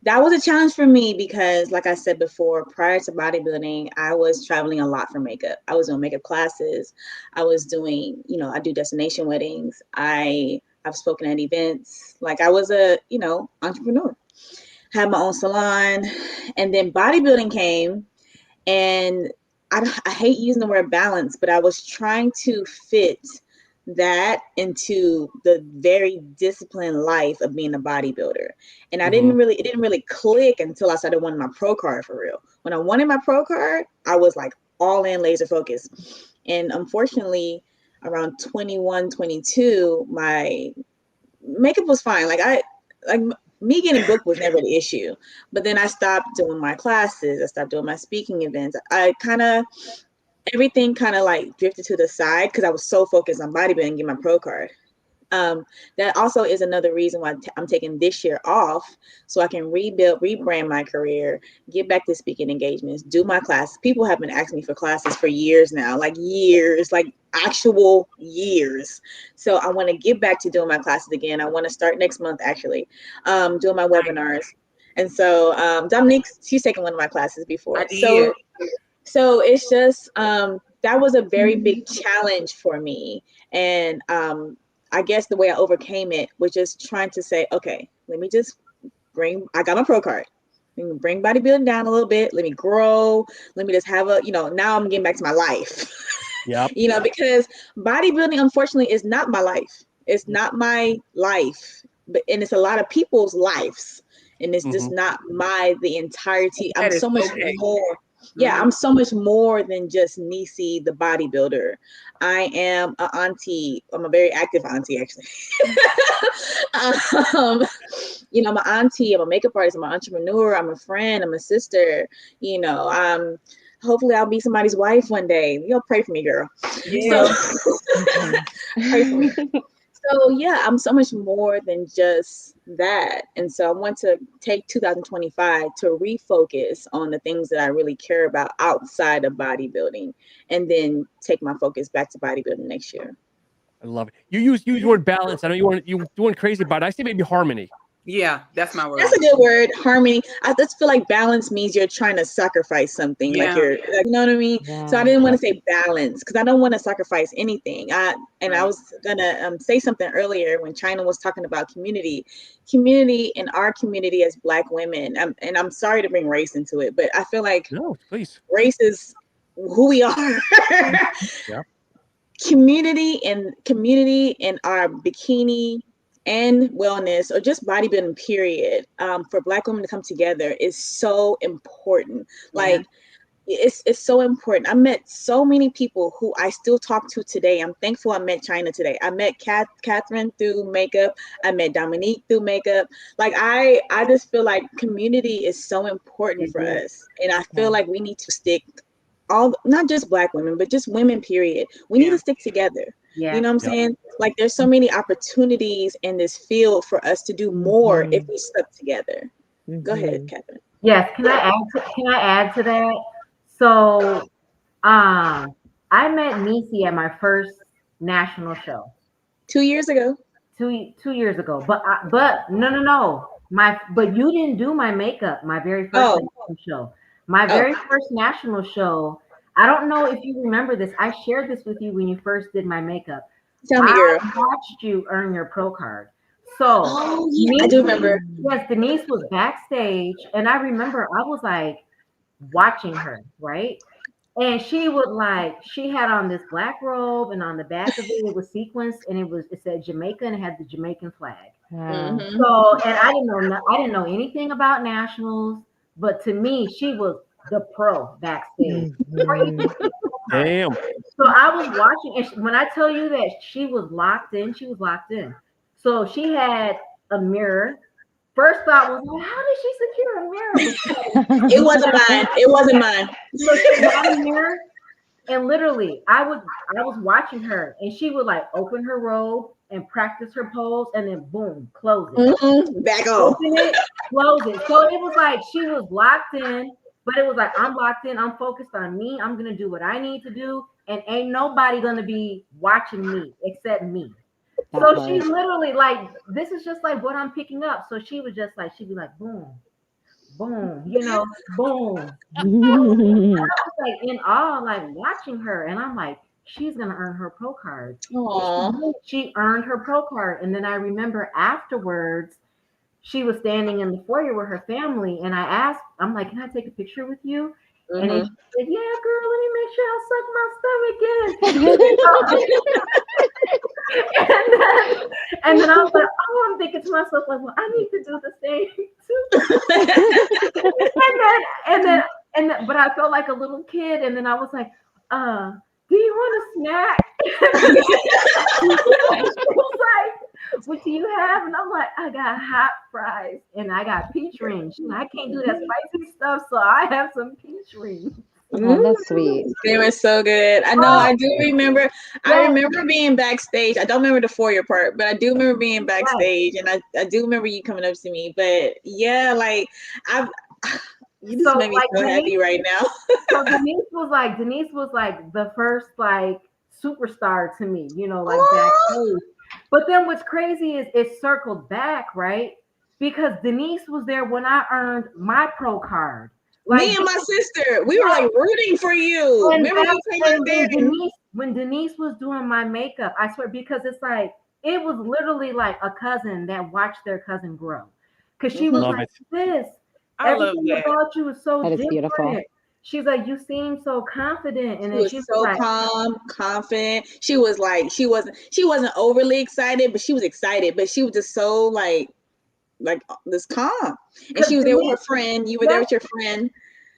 That was a challenge for me because, like I said before, prior to bodybuilding, I was traveling a lot for makeup. I was doing makeup classes. I was doing, you know, I do destination weddings. I've spoken at events. Like I was a, you know, entrepreneur. Had my own salon, and then bodybuilding came, and I hate using the word balance, but I was trying to fit that into the very disciplined life of being a bodybuilder. And it didn't really click until I started wanting my pro card for real. When I wanted my pro card, I was like all in, laser focused. And unfortunately, around 21, 22, my makeup was fine. Me getting booked was never the issue. But then I stopped doing my classes. I stopped doing my speaking events. Everything kind of like drifted to the side because I was so focused on bodybuilding and getting my pro card. That also is another reason why I'm taking this year off, so I can rebrand my career, get back to speaking engagements, do my classes. People have been asking me for classes for years now, like actual years. So I want to get back to doing my classes again. I want to start next month, actually, doing my webinars. And so Dominique, she's taken one of my classes before. So it's just, that was a very big challenge for me. And I guess the way I overcame it was just trying to say, okay, let me just I got my pro card. Let me bring bodybuilding down a little bit. Let me grow. Let me just have now I'm getting back to my life. Yeah. Because bodybuilding, unfortunately, is not my life. It's not my life, and it's a lot of people's lives. And it's just not the entirety. I'm so much more. Yeah, I'm so much more than just Nisi, the bodybuilder. I am an auntie. I'm a very active auntie, actually. I'm an auntie. I'm a makeup artist. I'm an entrepreneur. I'm a friend. I'm a sister. Hopefully I'll be somebody's wife one day. You'll pray for me, girl. Yeah. So, pray for me. So yeah, I'm so much more than just that. And so I want to take 2025 to refocus on the things that I really care about outside of bodybuilding, and then take my focus back to bodybuilding next year. I love it. You use the word balance. I know you weren't crazy about it. I say maybe harmony. Yeah, that's my word. That's a good word, harmony. I just feel like balance means you're trying to sacrifice something. Yeah. Like you know what I mean? yeah. So I didn't want to say balance because I don't want to sacrifice anything. I was gonna say something earlier when China was talking about community in our community as Black women. And I'm sorry to bring race into it, but I feel like No, please. race is who we are. Yeah. Community in our bikini and wellness, or just bodybuilding period, for Black women to come together is so important. Like it's so important. I met so many people who I still talk to today. I'm thankful I met China today. I met Catherine through makeup. I met Dominique through makeup. Like I just feel like community is so important for us, and I feel like we need to stick not just Black women, but just women period. We need to stick together. Yeah. You know what I'm saying? Like there's so many opportunities in this field for us to do more if we stuck together. Go ahead, Catherine. Yes, can I add to that? So, I met Nisi at my first national show 2 years ago. two years ago. But no. But you didn't do my makeup. My very first Oh, national show. My oh, very first national show. I don't know if you remember this. I shared this with you when you first did my makeup. tell me, I girl. watched you earn your pro card. So Oh, yeah, I do remember. yes, Denise was backstage, and I remember I was like watching her, right? And she had on this black robe, and on the back of it was sequins, and it said Jamaica, and it had the Jamaican flag. Wow. Hmm. So, and I didn't know anything about nationals, but to me, she was the pro backstage. Mhm. Damn. So I was watching, and when I tell you that she was locked in, she was locked in. So she had a mirror. First thought was, well, how did she secure a mirror? It wasn't mine. It wasn't mine. So she had a mirror, and literally, I was watching her, and she would like open her robe and practice her pose, and then boom, close it. Hmm. Back off. Open it, close it. So it was like she was locked in, but it was like I'm locked in. I'm focused on me. I'm gonna do what I need to do, and ain't nobody gonna be watching me except me. That So she part. literally like this is just like what I'm picking up. So she was just like she'd be like boom, boom, boom. I was like in awe, like watching her, and I'm like, she's gonna earn her pro card. Aw. She earned her pro card, and then I remember afterwards, she was standing in the foyer with her family, and I asked, I'm like, can I take a picture with you? And then Mhm. she said, yeah, girl, let me make sure I suck my stomach in. and then I was like, oh, I'm thinking to myself, like, well, I need to do the same too. But I felt like a little kid, and then I was like, do you want a snack? She was like, what do you have? And I'm like, I got hot fries and I got peach rings. She's like, I can't do that spicy stuff, so I have some peach rings. Oh, that's sweet. They were so good. I know. I do remember. I Yes. remember being backstage. I don't remember the foyer part, but I do remember being Yes. backstage, and I do remember you coming up to me. But yeah, like I've. You just So, made me like, so happy right now. So Denise was like the first like superstar to me, like backstage. But then what's crazy is it circled back, right? Because Denise was there when I earned my pro card. Like Me and my sister, we were like rooting for you. and Remember you came out there? when Denise was doing my makeup, I swear, because it's like it was literally like a cousin that watched their cousin grow. Because she was Love like, it. this. I love Everything that. about you is so That is different. beautiful. She's like, you seem so confident, and She then was she was so like, calm, confident. She was like, she wasn't overly excited, but she was excited. But she was just so like this calm. And she was there with her friend. You were there with your friend.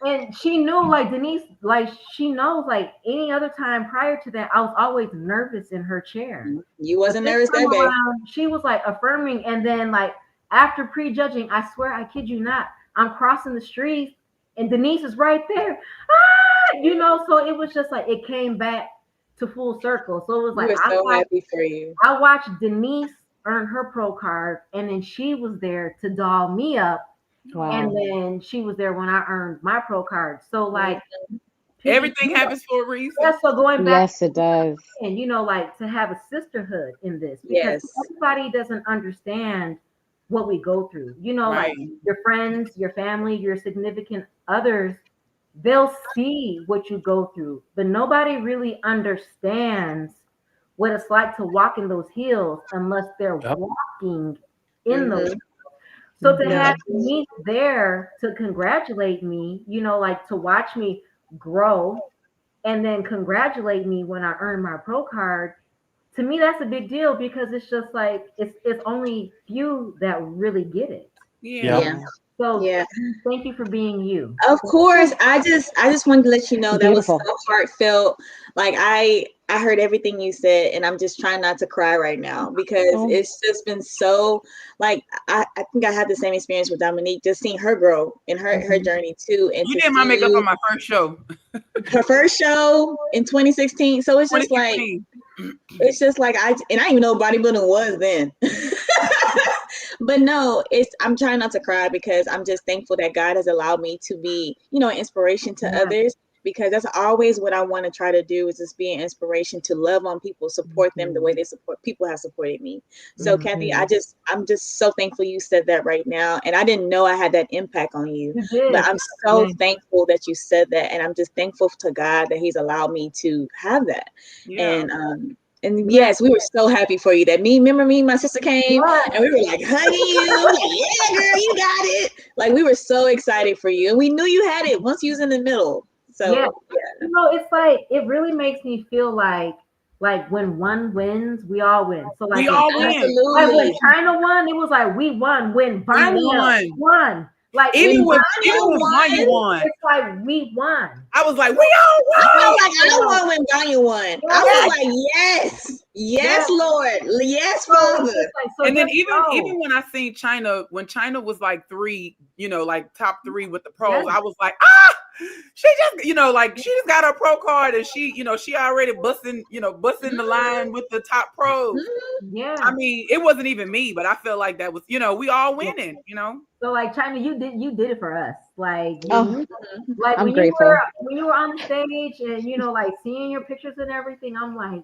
and she knew like Denise, like she knows like any other time prior to that, I was always nervous in her chair. You wasn't This nervous time that day. around, she was like affirming, and then like after prejudging, I swear, I kid you not, I'm crossing the street and Denise is right there. So it was just like it came back to full circle. So it was We like were so happy for you. I watched Denise earn her pro card, and then she was there to doll me up, Wow. and then she was there when I earned my pro card. So like Everything happens for a reason. Yeah, so going back, Yes, it does. and like to have a sisterhood in this, because Yes. everybody doesn't understand what we go through. Like Right. your friends, your family, your significant others, they'll see what you go through, but nobody really understands what it's like to walk in those heels unless they're Yep. walking in those. Mhm. So to Yeah. have me there to congratulate me, like to watch me grow and then congratulate me when I earn my pro card, to me that's a big deal, because it's just like it's only few that really get it. Yeah. Yeah. So Yeah. thank you for being you. Of course. I just wanted to let you know that was Beautiful. so heartfelt. Like I heard everything you said, and I'm just trying not to cry right now, because Oh. it's just been so like I think I had the same experience with Dominique, just seeing her grow in her journey too. And You to did my see makeup on my first show. her first show in 2016. So it's just like 2016. I didn't even know bodybuilding was then. But no, I'm trying not to cry because I'm just thankful that God has allowed me to be, an inspiration to others, because that's always what I want to try to do, is just be an inspiration to love on people, support them the way they support people have supported me. So Cathy, I'm just so thankful you said that right now. And I didn't know I had that impact on you, but I'm so thankful that you said that. And I'm just thankful to God that he's allowed me to have that. And yes, we were so happy for you. Remember me and my sister came and we were like hugging you, like, yeah, girl, you got it. Like, we were so excited for you. And we knew you had it once you was in the middle. So it's like, it really makes me feel like when one wins, we all win. So like, we all win. Like when China won, it was like we won. When Vanya won. Like even when Vanya won, it's like we won. I was like, we all won. I won when Vanya won. I was like, yes, Lord, yes, Father. And then even when I seen China, when China was like 3, like top 3 with the pros, I was like, she just, like she just got her pro card and she, she already busting the line with the top pros. Yeah. I mean, it wasn't even me, but I felt like that was, we all winning, So like China, you did it for us. Like, like I'm grateful. When you were on the stage and like seeing your pictures and everything, I'm like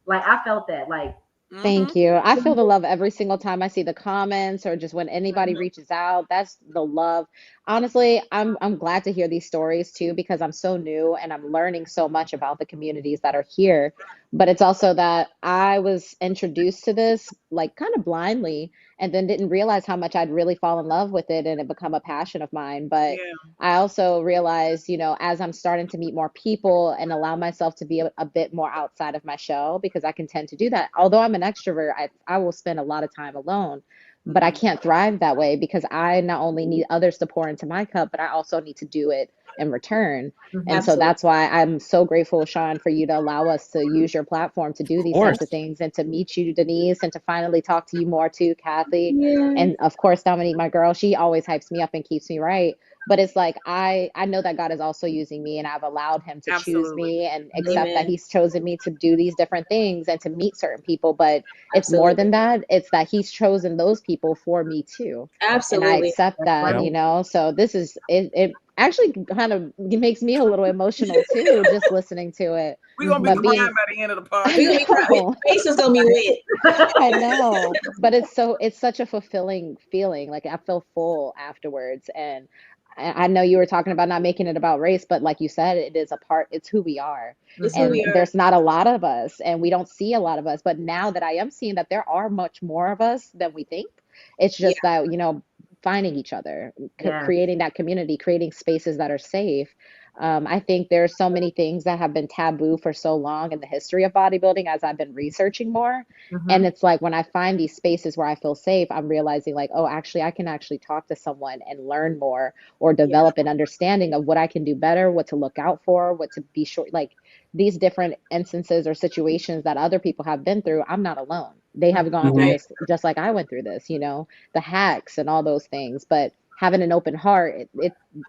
I felt that. Like, thank you. I feel the love every single time I see the comments or just when anybody reaches out. That's the love. Honestly, I'm glad to hear these stories too, because I'm so new and I'm learning so much about the communities that are here. But it's also that I was introduced to this like kind of blindly and then didn't realize how much I'd really fall in love with it and it become a passion of mine. But I also realized, as I'm starting to meet more people and allow myself to be a bit more outside of my shell, because I can tend to do that. Although I'm an extrovert, I will spend a lot of time alone. But I can't thrive that way because I not only need others to pour into my cup, but I also need to do it in return. And so that's why I'm so grateful, Sean, for you to allow us to use your platform to do these types of things and to meet you, Denise, and to finally talk to you more too, Cathy. And of course, Dominique, my girl, she always hypes me up and keeps me right. But it's like, I know that God is also using me and I've allowed him to choose me and accept that he's chosen me to do these different things and to meet certain people. But it's more than that. It's that he's chosen those people for me too. And I accept that, so this is, it actually kind of makes me a little emotional too, just listening to it. We're going to be crying by the end of the podcast. Face is going to be wet. I know, but it's such a fulfilling feeling. Like I feel full afterwards. And I know you were talking about not making it about race, but like you said, it's who we are. There's not a lot of us and we don't see a lot of us. But now that I am seeing that there are much more of us than we think, it's just that, finding each other, creating that community, creating spaces that are safe. I think there's so many things that have been taboo for so long in the history of bodybuilding as I've been researching more. And it's like when I find these spaces where I feel safe, I'm realizing like, oh, actually, I can actually talk to someone and learn more or develop an understanding of what I can do better, what to look out for, what to be sure, like these different instances or situations that other people have been through. I'm not alone. They have gone through this just like I went through this, the hacks and all those things. But having an open heart,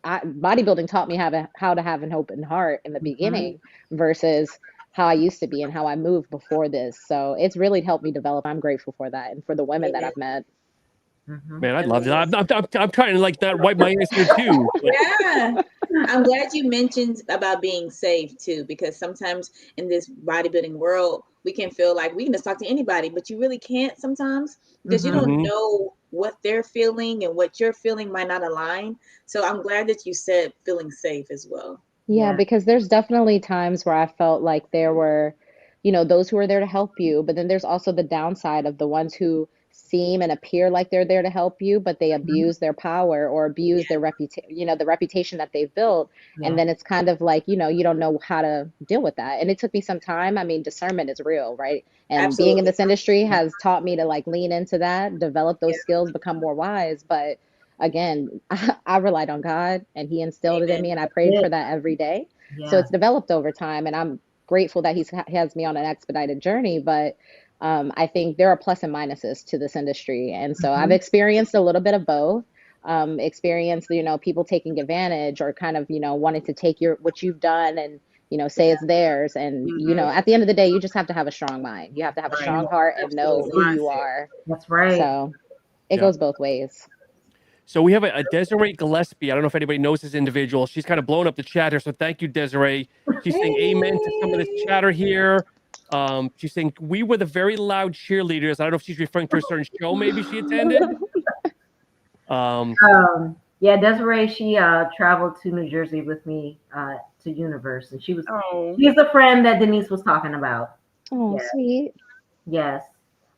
bodybuilding taught me how to have an open heart in the beginning versus how I used to be and how I moved before this. So it's really helped me develop. I'm grateful for that and for the women that I've met. Man, I love that. I'm trying to like not wipe my ears here too. Yeah. I'm glad you mentioned about being safe too, because sometimes in this bodybuilding world, we can feel like we can just talk to anybody, but you really can't sometimes because you don't know what they're feeling and what you're feeling might not align. So I'm glad that you said feeling safe as well. Yeah, because there's definitely times where I felt like there were, those who are there to help you, but then there's also the downside of the ones who seem and appear like they're there to help you, but they abuse their power or abuse their reputation, the reputation that they've built. And then it's kind of like, you don't know how to deal with that. And it took me some time. I mean, discernment is real, right? And being in this industry has taught me to like lean into that, develop those skills, become more wise. But again, I relied on God and he instilled it in me and I prayed for that every day. So it's developed over time and I'm grateful that he has me on an expedited journey. But I think there are plus and minuses to this industry. And so I've experienced a little bit of both. Experienced, people taking advantage or kind of, wanting to take what you've done and, say it's theirs. And, at the end of the day, you just have to have a strong mind. You have to have a strong heart and know who you are. That's right. So It Yeah. goes both ways. So we have a Desiree Gillespie. I don't know if anybody knows this individual. She's kind of blowing up the chat here. So thank you, Desiree. She's saying amen to some of this chatter here. She's saying we were the very loud cheerleaders. I don't know if she's referring to a certain show maybe she attended. Yeah, Desiree, she traveled to New Jersey with me to Universe, and she's the friend that Denise was talking about. Oh, yes. Sweet. Yes.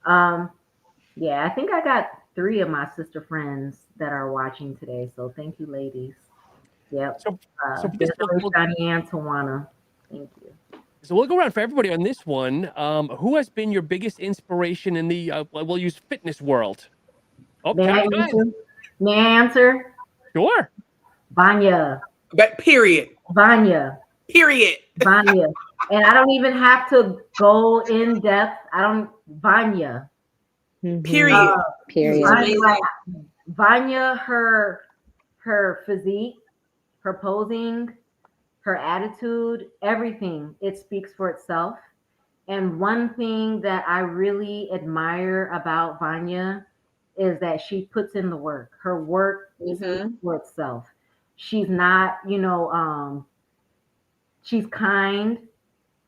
Yeah, I think I got 3 of my sister friends that are watching today. So thank you, ladies. Yep. So Desiree, Johnny, and Tawana. Thank you. So we'll go around for everybody on this one. Who has been your biggest inspiration in the we'll use fitness world? Oh, May I answer? Sure. Vanya. But period. Vanya. Period. Vanya. And I don't even have to go in depth. Vanya. Period. Period. Vanya, her physique, her posing, her attitude, everything, it speaks for itself. And one thing that I really admire about Vanya is that she puts in the work. Her work speaks for itself. She's not, she's kind.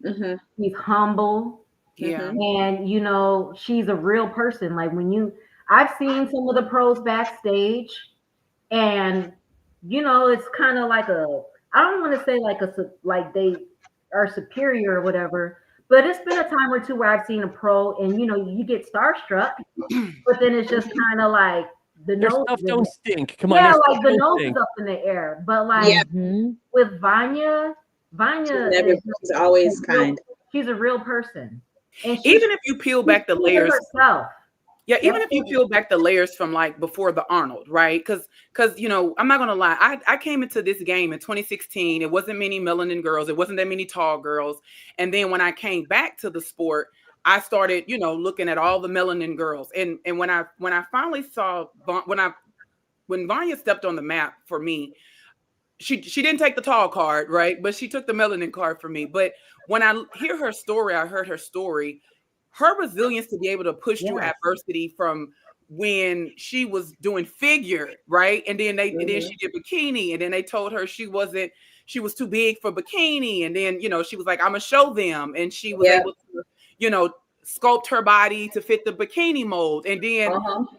She's humble. Yeah. And, she's a real person. Like I've seen some of the pros backstage, and, it's kind of like I don't want to say like they are superior or whatever, but it's been a time or two where I've seen a pro and, you get starstruck, but then it's just kind of like the Their nose. stuff don't stink. Come on. Yeah, like the nose is up in the air. But like with Vanya she's always kind. She's a real person. And even if you peel back the layers herself. Yeah, even if you peel back the layers from like before the Arnold, right? Because I'm not gonna lie, I came into this game in 2016. It wasn't many melanin girls, it wasn't that many tall girls. And then when I came back to the sport, I started, looking at all the melanin girls. And when I finally saw when Vanya stepped on the map for me, she didn't take the tall card, right? But she took the melanin card for me. But when I heard her story, her resilience to be able to push through adversity from when she was doing figure, right? And then then she did bikini, and then they told her she was too big for bikini. And then, she was like, I'm gonna show them. And she was able to, sculpt her body to fit the bikini mold. And then,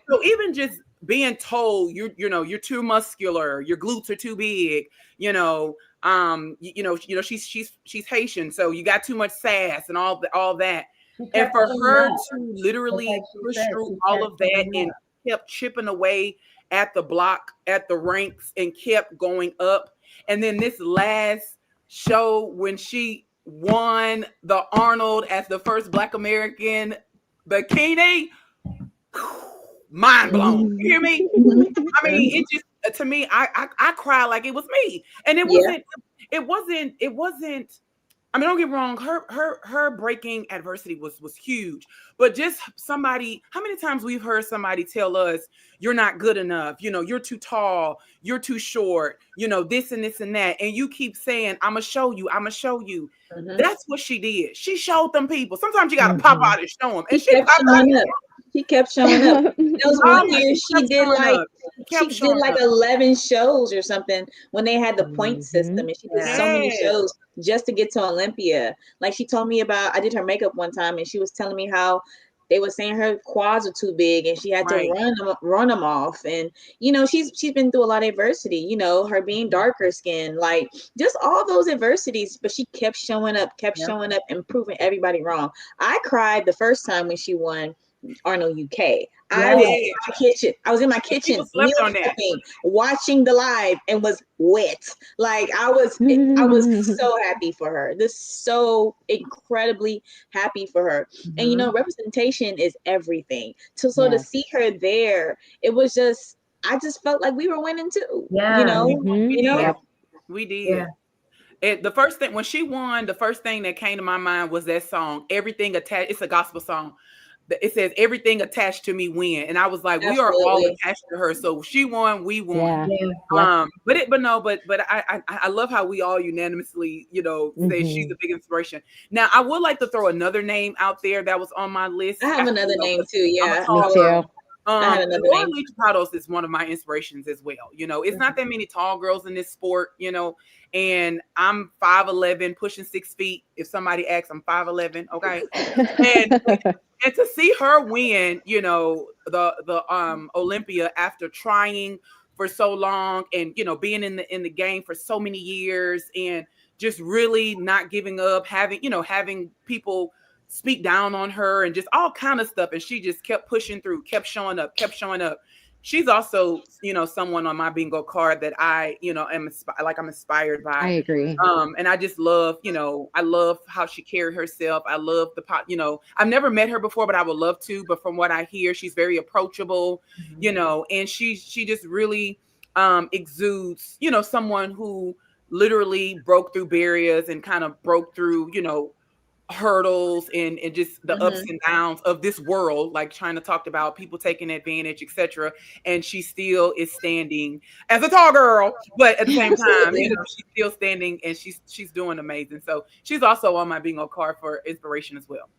so even just being told you're too muscular, your glutes are too big, she's Haitian, so you got too much sass and all that. And for her to literally push through all of that and kept chipping away at the block, at the ranks, and kept going up. And then this last show when she won the Arnold as the first Black American bikini, mind blown. You hear me? I mean, it just, to me, I cried like it was me. And it wasn't. I mean, don't get me wrong, her breaking adversity was huge, but just somebody, how many times we've heard somebody tell us, you're not good enough, you're too tall, you're too short, this and this and that. And you keep saying, I'm going to show you. That's what she did. She showed them people. Sometimes you got to pop out and show them. And She kept showing up. There was one year she did like 11 shows or something when they had the point system, and she did so many shows just to get to Olympia. Like she told me about, I did her makeup one time, and she was telling me how they were saying her quads are too big and she had to run them off. And she's been through a lot of adversity, her being darker skinned, like just all those adversities, but she kept showing up and proving everybody wrong. I cried the first time when she won Arnold UK. I was in my kitchen watching the live and was wet. Like I was so happy for her. So incredibly happy for her. And representation is everything. To see her there, it was just, I just felt like we were winning too. We did. Yeah. The first thing when she won, the first thing that came to my mind was that song, Everything Attached. It's a gospel song. It says everything attached to me win, and I was like, we are all attached to her. So she won, we won. But I love how we all unanimously, say she's a big inspiration. Now I would like to throw another name out there that was on my list. I have another name too. Yeah, me too. I had another Laura name. Lee Chapados is one of my inspirations as well. You know, it's not that many tall girls in this sport, you know, and I'm 5'11", pushing 6 feet. If somebody asks, I'm 5'11", okay? And to see her win, you know, the Olympia after trying for so long and, you know, being in the game for so many years and just really not giving up, having people speak down on her and just all kind of stuff. And she just kept pushing through, kept showing up. She's also, you know, someone on my bingo card that I, you know, I'm inspired by. I agree. And I just love, you know, I love how she carried herself. I love you know, I've never met her before, but I would love to. But from what I hear, she's very approachable, you know, and she just really exudes, you know, someone who literally broke through barriers and kind of broke through, you know, hurdles and just the ups and downs of this world, like China talked about, people taking advantage, etc. And she still is standing as a tall girl, but at the same time, you know, she's still standing and she's doing amazing. So she's also on my bingo card for inspiration as well.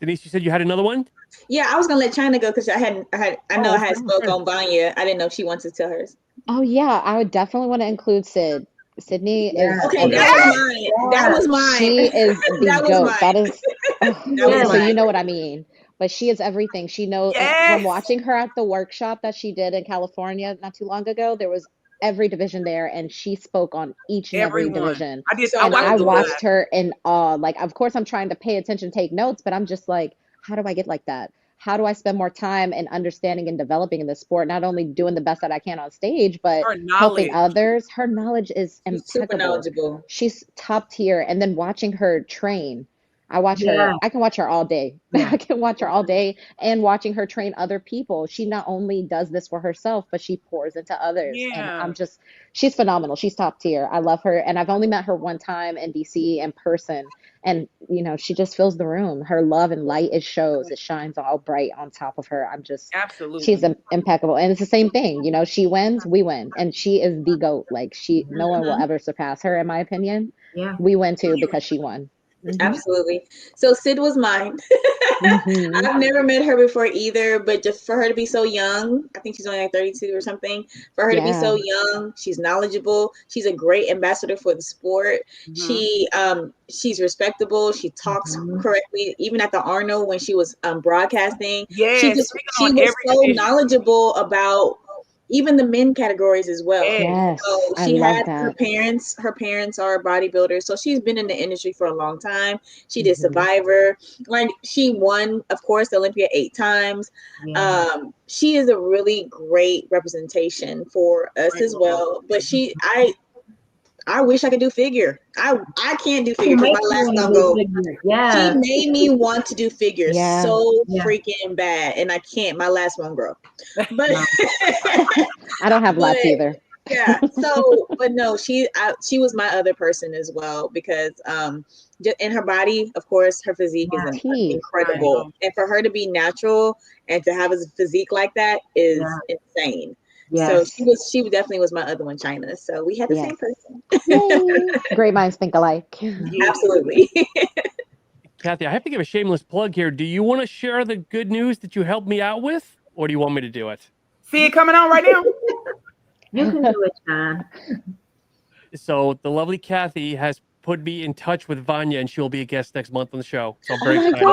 Denise, you said you had another one? Yeah, I was gonna let China go because I know I had spoke on Vanya. I didn't know if she wants to tell hers. Oh yeah, I would definitely want to include Sid. Sydney is okay. That was mine. She is the goat. That is so mine. you know what I mean. But she is everything. She knows from watching her at the workshop that she did in California not too long ago. There was every division there, and she spoke on each and every division. I watched her in awe. Like, of course, I'm trying to pay attention, take notes, but I'm just like, how do I get like that? How do I spend more time in understanding and developing in this sport? Not only doing the best that I can on stage, but helping others. Her knowledge is impeccable. Super knowledgeable. She's top tier. And then watching her train. I watch her. I can watch her all day. I can watch her all day, and watching her train other people. She not only does this for herself, but she pours into others. And she's phenomenal. She's top tier. I love her. And I've only met her one time in DC in person. And, you know, she just fills the room. Her love and light, it shows. It shines all bright on top of her. She's impeccable. And it's the same thing. You know, she wins, we win. And she is the GOAT. Like, no one will ever surpass her, in my opinion. Yeah. We win too because she won. Absolutely. So Sid was mine. I've never met her before either, but just for her to be so young, I think she's only like 32 or something. For her to be so young, she's knowledgeable. She's a great ambassador for the sport. She's respectable. She talks correctly. Even at the Arnold when she was broadcasting, she was so knowledgeable about even the men categories as well. Yes, so she had her parents are bodybuilders, so she's been in the industry for a long time. She did Survivor, like she won, of course, the Olympia 8 times. She is a really great representation for us as well. But I wish I could do figure. I can't do figure because my last don't go. She made me want to do figure so freaking bad, and I can't. My last won't grow. But I don't have lats either. Yeah. So, but no, she was my other person as well because just in her body, of course, her physique is incredible, and for her to be natural and to have a physique like that is insane. So she definitely was my other one, China. So we had the same person. Great minds think alike. Absolutely. Cathy, I have to give a shameless plug here. Do you want to share the good news that you helped me out with, or do you want me to do it? See it coming on right now? You can do it, John. So the lovely Cathy has put me in touch with Vanya, and she'll be a guest next month on the show. So I'm very excited.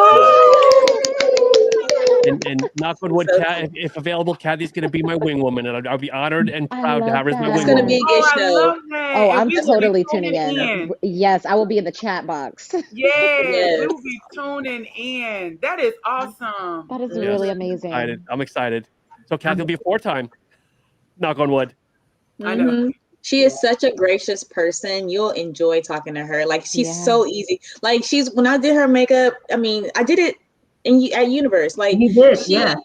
And knock on wood, if available, Cathy's going to be my wing woman, and I'll be honored and proud to have her as my wing woman. It's going to be a good show. Oh, I'm totally tuning in. Yes, I will be in the chat box. Yes, we will be tuning in. That is awesome. That is really amazing. I'm excited. So Cathy will be a 4-time. Knock on wood. I know. She is such a gracious person. You'll enjoy talking to her. Like, she's so easy. Like, when I did her makeup, I mean, I did it at Universe. Like, you did, I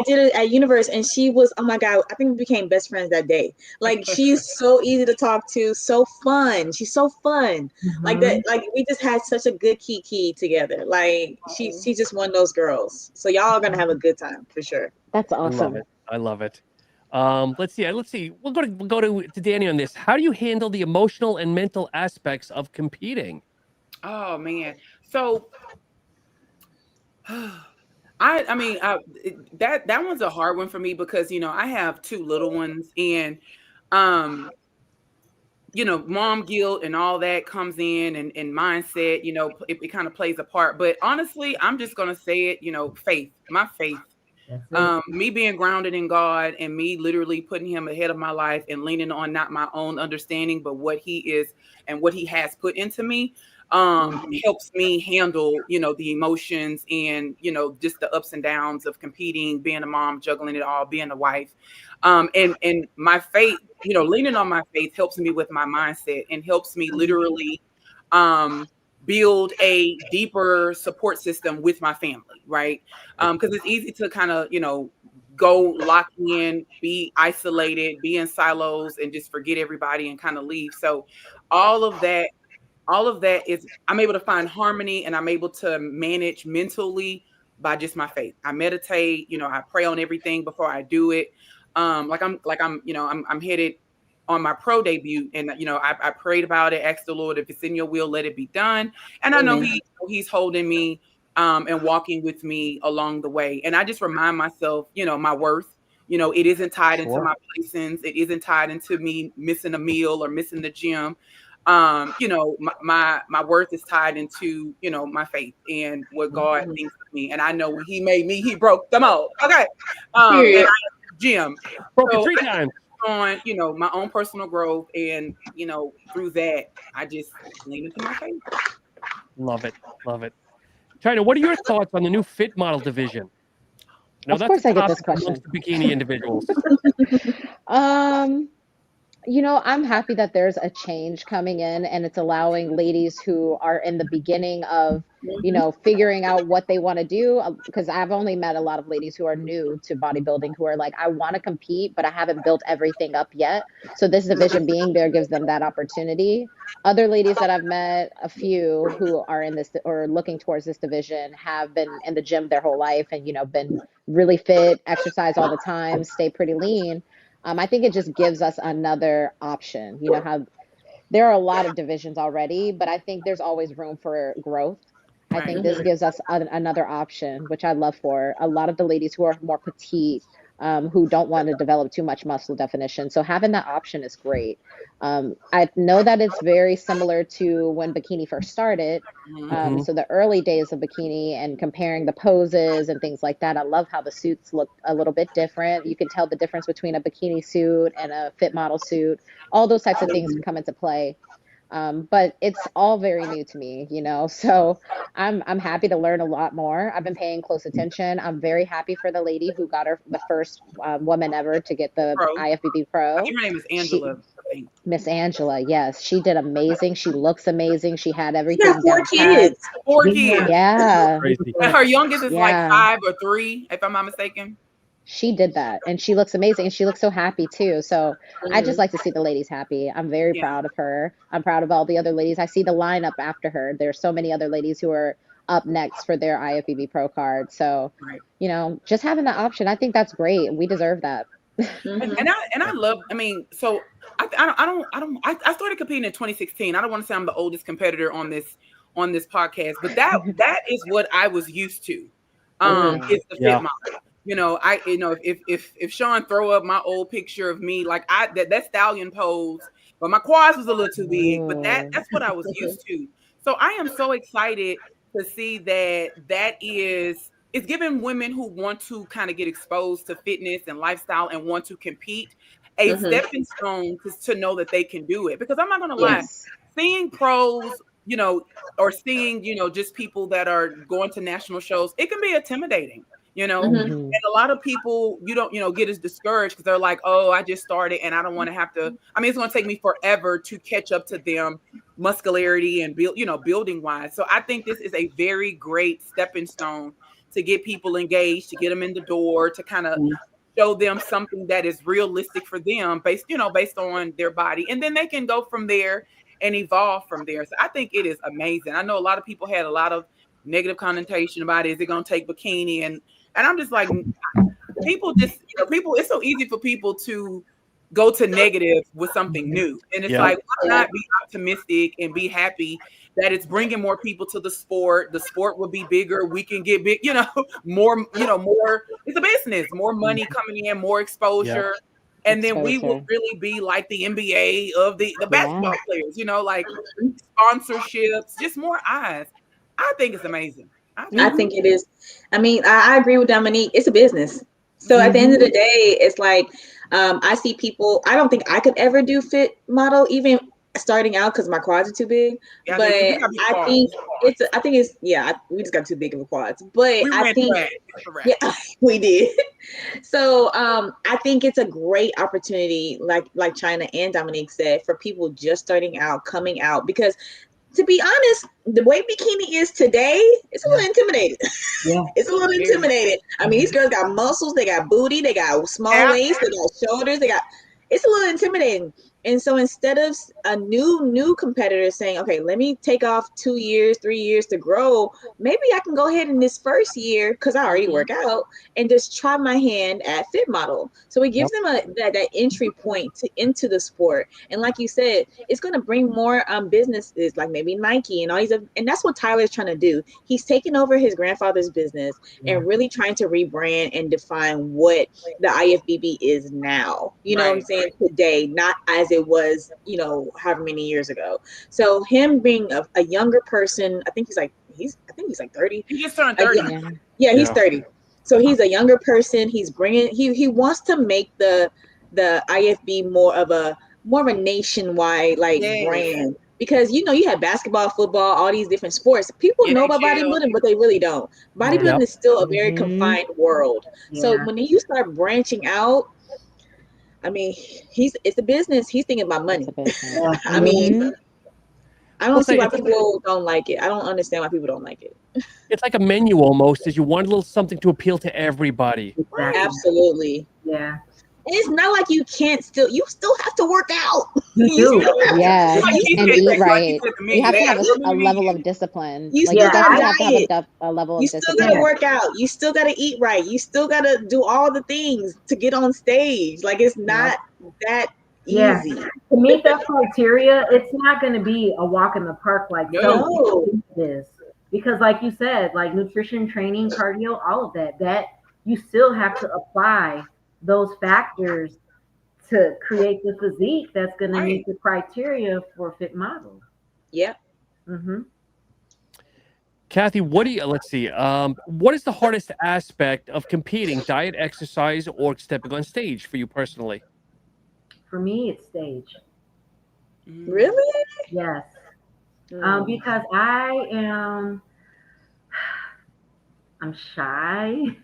did it at Universe, and she was, oh my God, I think we became best friends that day. Like, she's so easy to talk to, so fun. She's so fun. Like that, like we just had such a good kiki together. Like, she's just one of those girls. So y'all are gonna have a good time for sure. That's awesome. I love it. Let's see. We'll go to Danny on this. How do you handle the emotional and mental aspects of competing? Oh man. So I mean, that one's a hard one for me because, you know, I have 2 little ones, and you know, mom guilt and all that comes in, and mindset, you know, it kind of plays a part. But honestly, I'm just going to say it, you know, faith, my faith. That's it. Me being grounded in God and me literally putting him ahead of my life and leaning on not my own understanding, but what he is and what he has put into me, helps me handle, you know, the emotions and, you know, just the ups and downs of competing, being a mom, juggling it all, being a wife. And my faith, you know, leaning on my faith helps me with my mindset and helps me literally, build a deeper support system with my family, right? Because it's easy to kind of, you know, go lock in, be isolated, be in silos, and just forget everybody and kind of leave. So all of that, is, I'm able to find harmony, and I'm able to manage mentally by just my faith. I meditate, you know, I pray on everything before I do it. You know, I'm headed on my pro debut, and you know, I prayed about it, asked the Lord, if it's in your will, let it be done. And I know he's holding me and walking with me along the way. And I just remind myself, you know, my worth, you know, it isn't tied into my placings, it isn't tied into me missing a meal or missing the gym. You know, my worth is tied into, you know, my faith and what God thinks of me. And I know when he made me, he broke them all. Okay. And gym. Broke So it 3 times. On, you know, my own personal growth, and, you know, through that, I just lean into my faith. Love it. Love it. China, what are your thoughts on the new fit model division? Now, Of course I get this question. amongst the bikini individuals. You know, I'm happy that there's a change coming in, and it's allowing ladies who are in the beginning of, you know, figuring out what they want to do. Because I've only met a lot of ladies who are new to bodybuilding who are like, I want to compete, but I haven't built everything up yet. So this division being there gives them that opportunity. Other ladies that I've met, a few who are in this or looking towards this division, have been in the gym their whole life and, you know, been really fit, exercise all the time, stay pretty lean. I think it just gives us another option. You know how there are a lot of divisions already, but I think there's always room for growth. I think this gives us another option, which I love for a lot of the ladies who are more petite, who don't want to develop too much muscle definition. So having that option is great. I know that it's very similar to when bikini first started. So the early days of bikini and comparing the poses and things like that. I love how the suits look a little bit different. You can tell the difference between a bikini suit and a fit model suit. All those types of things can come into play. But it's all very new to me, you know, so I'm happy to learn a lot more. I've been paying close attention. I'm very happy for the lady who got the first woman ever to get the IFBB Pro. I think her name is Angela. Miss Angela, yes, she did amazing. She looks amazing. She had everything down pat. 4 kids. Yeah. And her youngest is like 5 or 3, if I'm not mistaken. She did that, and she looks amazing, and she looks so happy too. So I just like to see the ladies happy. I'm very proud of her. I'm proud of all the other ladies. I see the lineup after her. There's so many other ladies who are up next for their IFBB Pro card. So, you know, just having that option, I think that's great. We deserve that. And I love. I mean, so I started competing in 2016. I don't want to say I'm the oldest competitor on this podcast, but that is what I was used to. Is the fit model. You know, if Sean throw up my old picture of me, like that stallion pose, but my quads was a little too big, but that's what I was used to. So I am so excited to see that it's giving women who want to kind of get exposed to fitness and lifestyle and want to compete a stepping stone to know that they can do it. Because I'm not going to lie, seeing pros, you know, or seeing, you know, just people that are going to national shows, it can be intimidating. You know, and a lot of people, you don't, you know, get as discouraged because they're like, oh, I just started and I don't want to have to. I mean, it's going to take me forever to catch up to them muscularity and building wise. So I think this is a very great stepping stone to get people engaged, to get them in the door, to kind of show them something that is realistic for them based on their body. And then they can go from there and evolve from there. So I think it is amazing. I know a lot of people had a lot of negative connotation about it. Is it going to take bikini? And I'm just like, people just, you know, it's so easy for people to go to negative with something new. And it's Yep. like, why not be optimistic and be happy that it's bringing more people to the sport. The sport will be bigger. We can get big, more, more. It's a business, more money coming in, more exposure. And then we will really be like the NBA of the basketball players, like sponsorships, just more eyes. I think it's amazing. I think it is. I mean, I agree with Dominique. It's a business. So at the end of the day, it's like, I see people, I don't think I could ever do fit model, even starting out, because my quads are too big. Yeah, but I think it's we just got too big of a quads. But I think we did. So I think it's a great opportunity, like China and Dominique said, for people just starting out, coming out, because to be honest, the way bikini is today, it's a little intimidating. Yeah. It's a little intimidating. I mean, these girls got muscles, they got booty, they got small waist, they got shoulders, it's a little intimidating. And so instead of a new competitor saying, okay, let me take off 2 years, 3 years to grow, maybe I can go ahead in this first year, because I already work out, and just try my hand at fit model. So it gives them that entry point into the sport. And like you said, it's going to bring more businesses, like maybe Nike and all these, and that's what Tyler's trying to do. He's taking over his grandfather's business and really trying to rebrand and define what the IFBB is now. You know what I'm saying? Today, not as it was, however many years ago. So him being a younger person, I think he's like 30. He just turned 30. He's 30. So he's a younger person. He's bringing, he wants to make the IFB more of a nationwide brand. Because you have basketball, football, all these different sports. People know about bodybuilding, but they really don't. Bodybuilding is still a very confined world. So when you start branching out, I mean, it's a business. He's thinking about money. I mean, I don't see why people don't like it. I don't understand why people don't like it. It's like a menu almost, is you want a little something to appeal to everybody. Exactly. Absolutely. Yeah. It's not like you still have to work out. You do. And eat right. You have to have a level of discipline. You still gotta have a level of discipline. You still gotta work out. You still gotta eat right. You still gotta do all the things to get on stage. Like, it's not that easy. To meet that criteria, it's not going to be a walk in the park like this. Because like you said, like nutrition, training, cardio, all of that you still have to apply those factors to create the physique that's going to meet the criteria for a fit model. Yep. Cathy, what is the hardest aspect of competing? Diet, exercise, or stepping on stage for you personally? For me, it's stage. Really? Yes. Because I'm shy.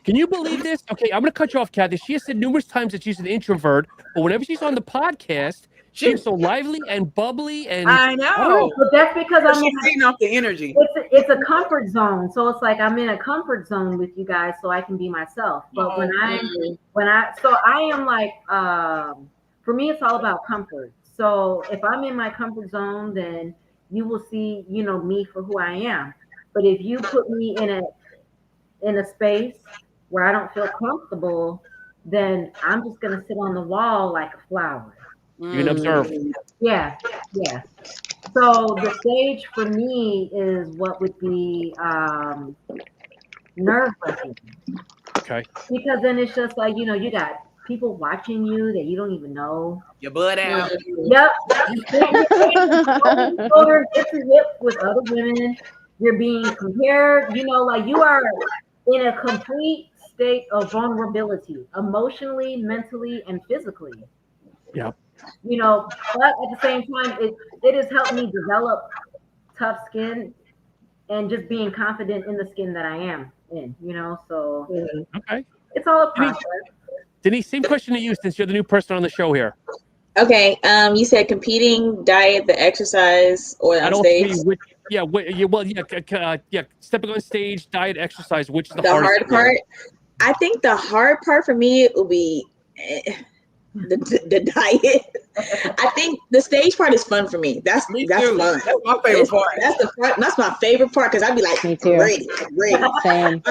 Can you believe this? Okay, I'm going to cut you off, Cathy. She has said numerous times that she's an introvert, but whenever she's on the podcast, she's so lively and bubbly. And I know. But that's because she's feeding off the energy. It's a comfort zone. So it's like I'm in a comfort zone with you guys so I can be myself. But I am like, for me, it's all about comfort. So if I'm in my comfort zone, then you will see, me for who I am. But if you put me in a space where I don't feel comfortable, then I'm just going to sit on the wall like a flower. You can observe. Yeah. So the stage for me is what would be nerve-wracking. Okay. Because then it's just like, you got people watching you that you don't even know. Your butt out. Yep. Shoulder hip to hip with other women. You're being compared, like you are in a complete state of vulnerability, emotionally, mentally, and physically. Yeah. But at the same time, it has helped me develop tough skin and just being confident in the skin that I am in, so okay. It's all a process. Denise, same question to you since you're the new person on the show here. Okay. You said competing, diet, the exercise, or on stage. Stepping on stage, diet, exercise. Which is the hard part? I think the hard part for me will be the diet. I think the stage part is fun for me. That's fun. That's my favorite part. That's my favorite part because I'd be like, ready. Same.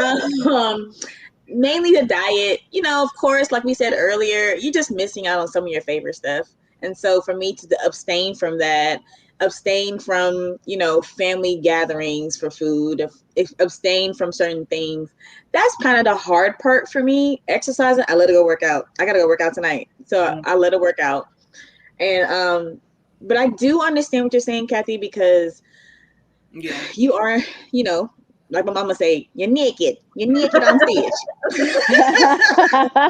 mainly the diet. You know, of course, like we said earlier, you're just missing out on some of your favorite stuff. And so for me to abstain from that, abstain from, you know, family gatherings for food, abstain from certain things, that's kind of the hard part for me. Exercising, I let it go work out. I gotta go work out tonight. So I let it work out. And but I do understand what you're saying, Cathy, because you are, you know, like my mama say, you're naked. You're naked on stage. You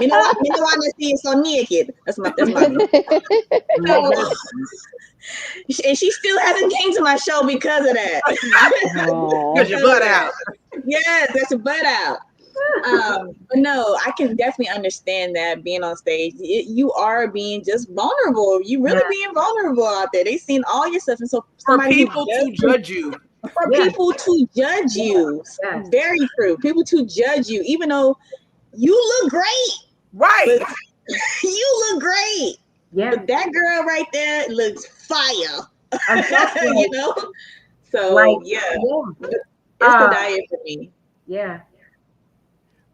know what? You know why I see you so naked. That's mommy. So, and she still hasn't came to my show because of that. Get your butt out. Yes, that's a butt out. But no, I can definitely understand that being on stage, you are being just vulnerable. You really being vulnerable out there. They seen all your stuff, and so for people to judge you. For people to judge you. Very true. People to judge you, even though you look great. Right. You look great. Yeah. But that girl right there looks fire. You know? So like, it's the diet for me. Yeah.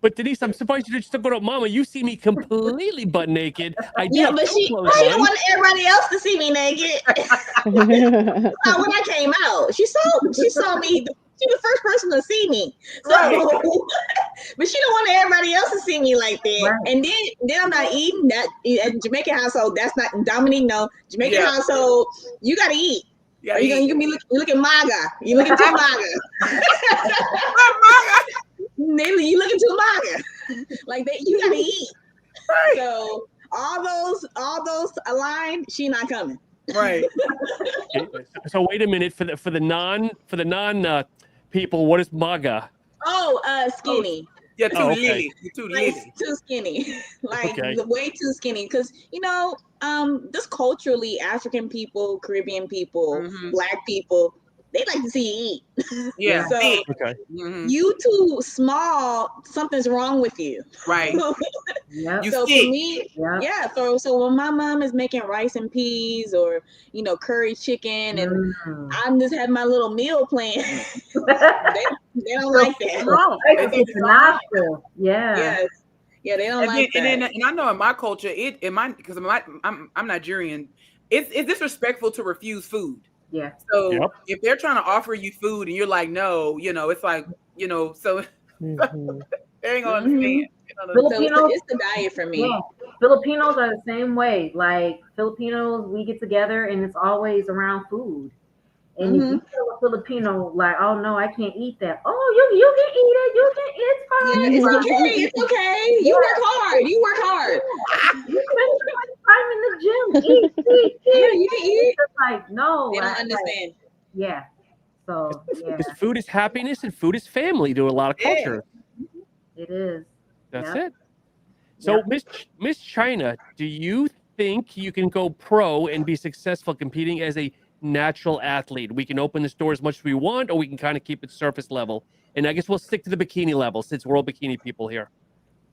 But Denise, I'm surprised you didn't just go to Mama. You see me completely butt naked. I do but she don't want everybody else to see me naked. When I came out, she saw me. She's the first person to see me. So, but she don't want everybody else to see me like that. Right. And then I'm not eating that at Jamaican household. That's not Dominique. No, Jamaican household. You gotta eat. Yeah, you can be looking MAGA. You looking too MAGA. You looking too MAGA. Like that, you gotta eat. Right. So all those aligned, she not coming. Right. So wait a minute for the non people. What is MAGA? Skinny. Yeah, too lily. You're too lily. Too skinny. Way too skinny. Because just culturally, African people, Caribbean people, Black people, they like to see you eat. Yeah. So you too small, something's wrong with you. Right. So for me, so when my mom is making rice and peas or curry chicken, and I'm just having my little meal plan, they don't like that. It's nostril. Yes. Yeah, they don't like that. And I know in my culture, because I'm Nigerian, it's disrespectful to refuse food. Yeah. So if they're trying to offer you food and you're like, no, it's like, so they ain't gonna understand. So it's the diet for me. Yeah. Filipinos are the same way. Like Filipinos, we get together and it's always around food. And if you tell a Filipino like, oh no, I can't eat that. Oh, you can eat it. You can. It's fine. Yeah, it's okay. It's okay. You work hard. You work hard. You spend time in the gym. Eat. Yeah, you can eat. It's like no, they don't understand. Yeah. So because food is happiness and food is family to a lot of cultures. It is. That's it. So Miss China, do you think you can go pro and be successful competing as a natural athlete? We can open this door as much as we want, or we can kind of keep it surface level. And I guess we'll stick to the bikini level since we're all bikini people here.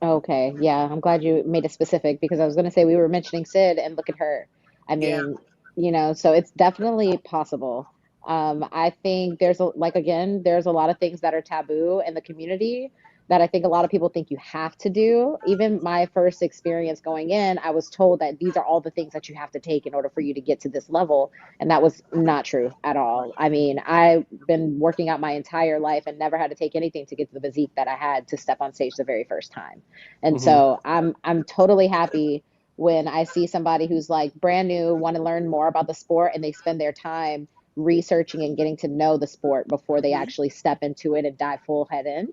Okay. Yeah. I'm glad you made it specific because I was going to say we were mentioning Sid and look at her. I mean, so it's definitely possible. I think there's a lot of things that are taboo in the community that I think a lot of people think you have to do. Even my first experience going in, I was told that these are all the things that you have to take in order for you to get to this level. And that was not true at all. I mean, I've been working out my entire life and never had to take anything to get to the physique that I had to step on stage the very first time. And so I'm totally happy when I see somebody who's like brand new, want to learn more about the sport, and they spend their time researching and getting to know the sport before they actually step into it and dive full head in.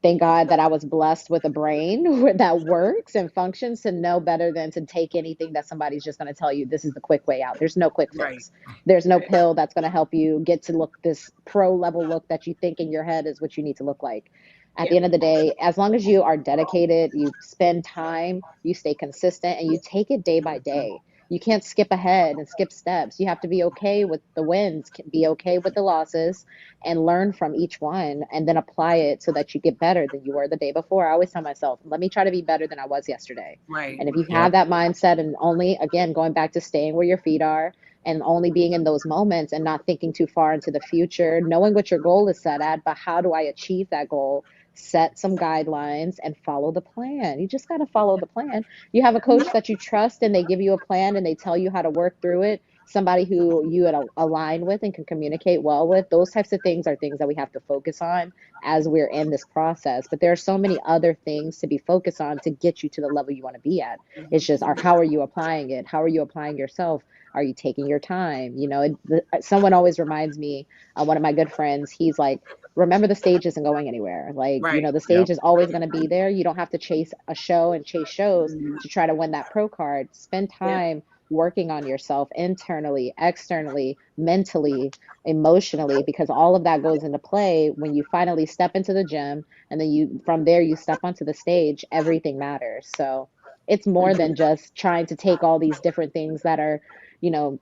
Thank God that I was blessed with a brain that works and functions to know better than to take anything that somebody's just going to tell you this is the quick way out. There's no quick fix. There's no pill that's going to help you get to look this pro level look that you think in your head is what you need to look like. At the end of the day, as long as you are dedicated, you spend time, you stay consistent, and you take it day by day. You can't skip ahead and skip steps. You have to be okay with the wins, be okay with the losses, and learn from each one and then apply it so that you get better than you were the day before. I always tell myself, let me try to be better than I was yesterday. Right. And if you have that mindset and only, again, going back to staying where your feet are and only being in those moments and not thinking too far into the future, knowing what your goal is set at, but how do I achieve that goal set some guidelines, and follow the plan. You just got to follow the plan. You have a coach that you trust and they give you a plan and they tell you how to work through it. Somebody who you align with and can communicate well with. Those types of things are things that we have to focus on as we're in this process. But there are so many other things to be focused on to get you to the level you want to be at. It's just, how are you applying it? How are you applying yourself? Are you taking your time? You know, someone always reminds me, one of my good friends, he's like, remember, the stage isn't going anywhere. Like, you know, the stage is always going to be there. You don't have to chase a show and chase shows to try to win that pro card. Spend time working on yourself internally, externally, mentally, emotionally, because all of that goes into play when you finally step into the gym, and then from there you step onto the stage. Everything matters. So it's more than just trying to take all these different things that are, you know,